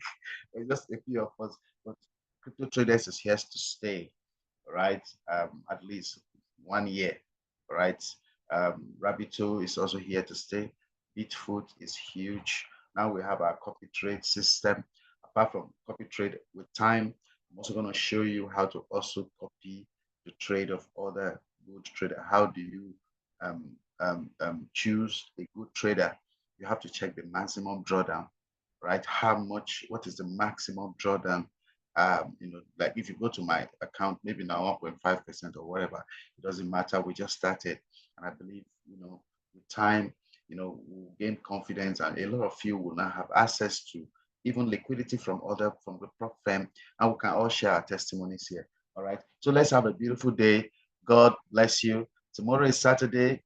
Just a few of us. But Cryptotradex is here to stay, right? At least 1 year, right? Rabito is also here to stay. Bitfoot is huge. Now we have our copy trade system. Apart from copy trade with time, I'm also going to show you how to also copy the trade of other good trader. How do you choose a good trader? You have to check the maximum drawdown, right? What is the maximum drawdown? Like if you go to my account, maybe now 1.5% or whatever, it doesn't matter. We just started. And I believe, with time, we'll gain confidence, and a lot of you will now have access to even liquidity from the prop firm, and we can all share our testimonies here. All right. So let's have a beautiful day. God bless you. Tomorrow is Saturday.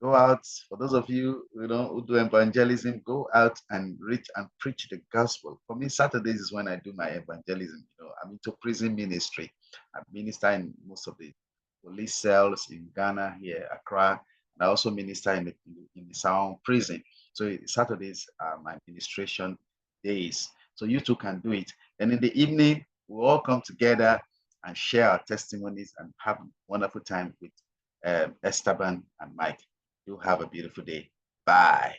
Go out. For those of you who do evangelism, go out and reach and preach the gospel. For me, Saturdays is when I do my evangelism. I'm into prison ministry. I minister in most of the police cells in Ghana, here, Accra, and I also minister in the Sound prison. So Saturdays are my ministration days. So you too can do it. And in the evening, we'll all come together and share our testimonies and have a wonderful time with Esteban and Mike. You have a beautiful day. Bye.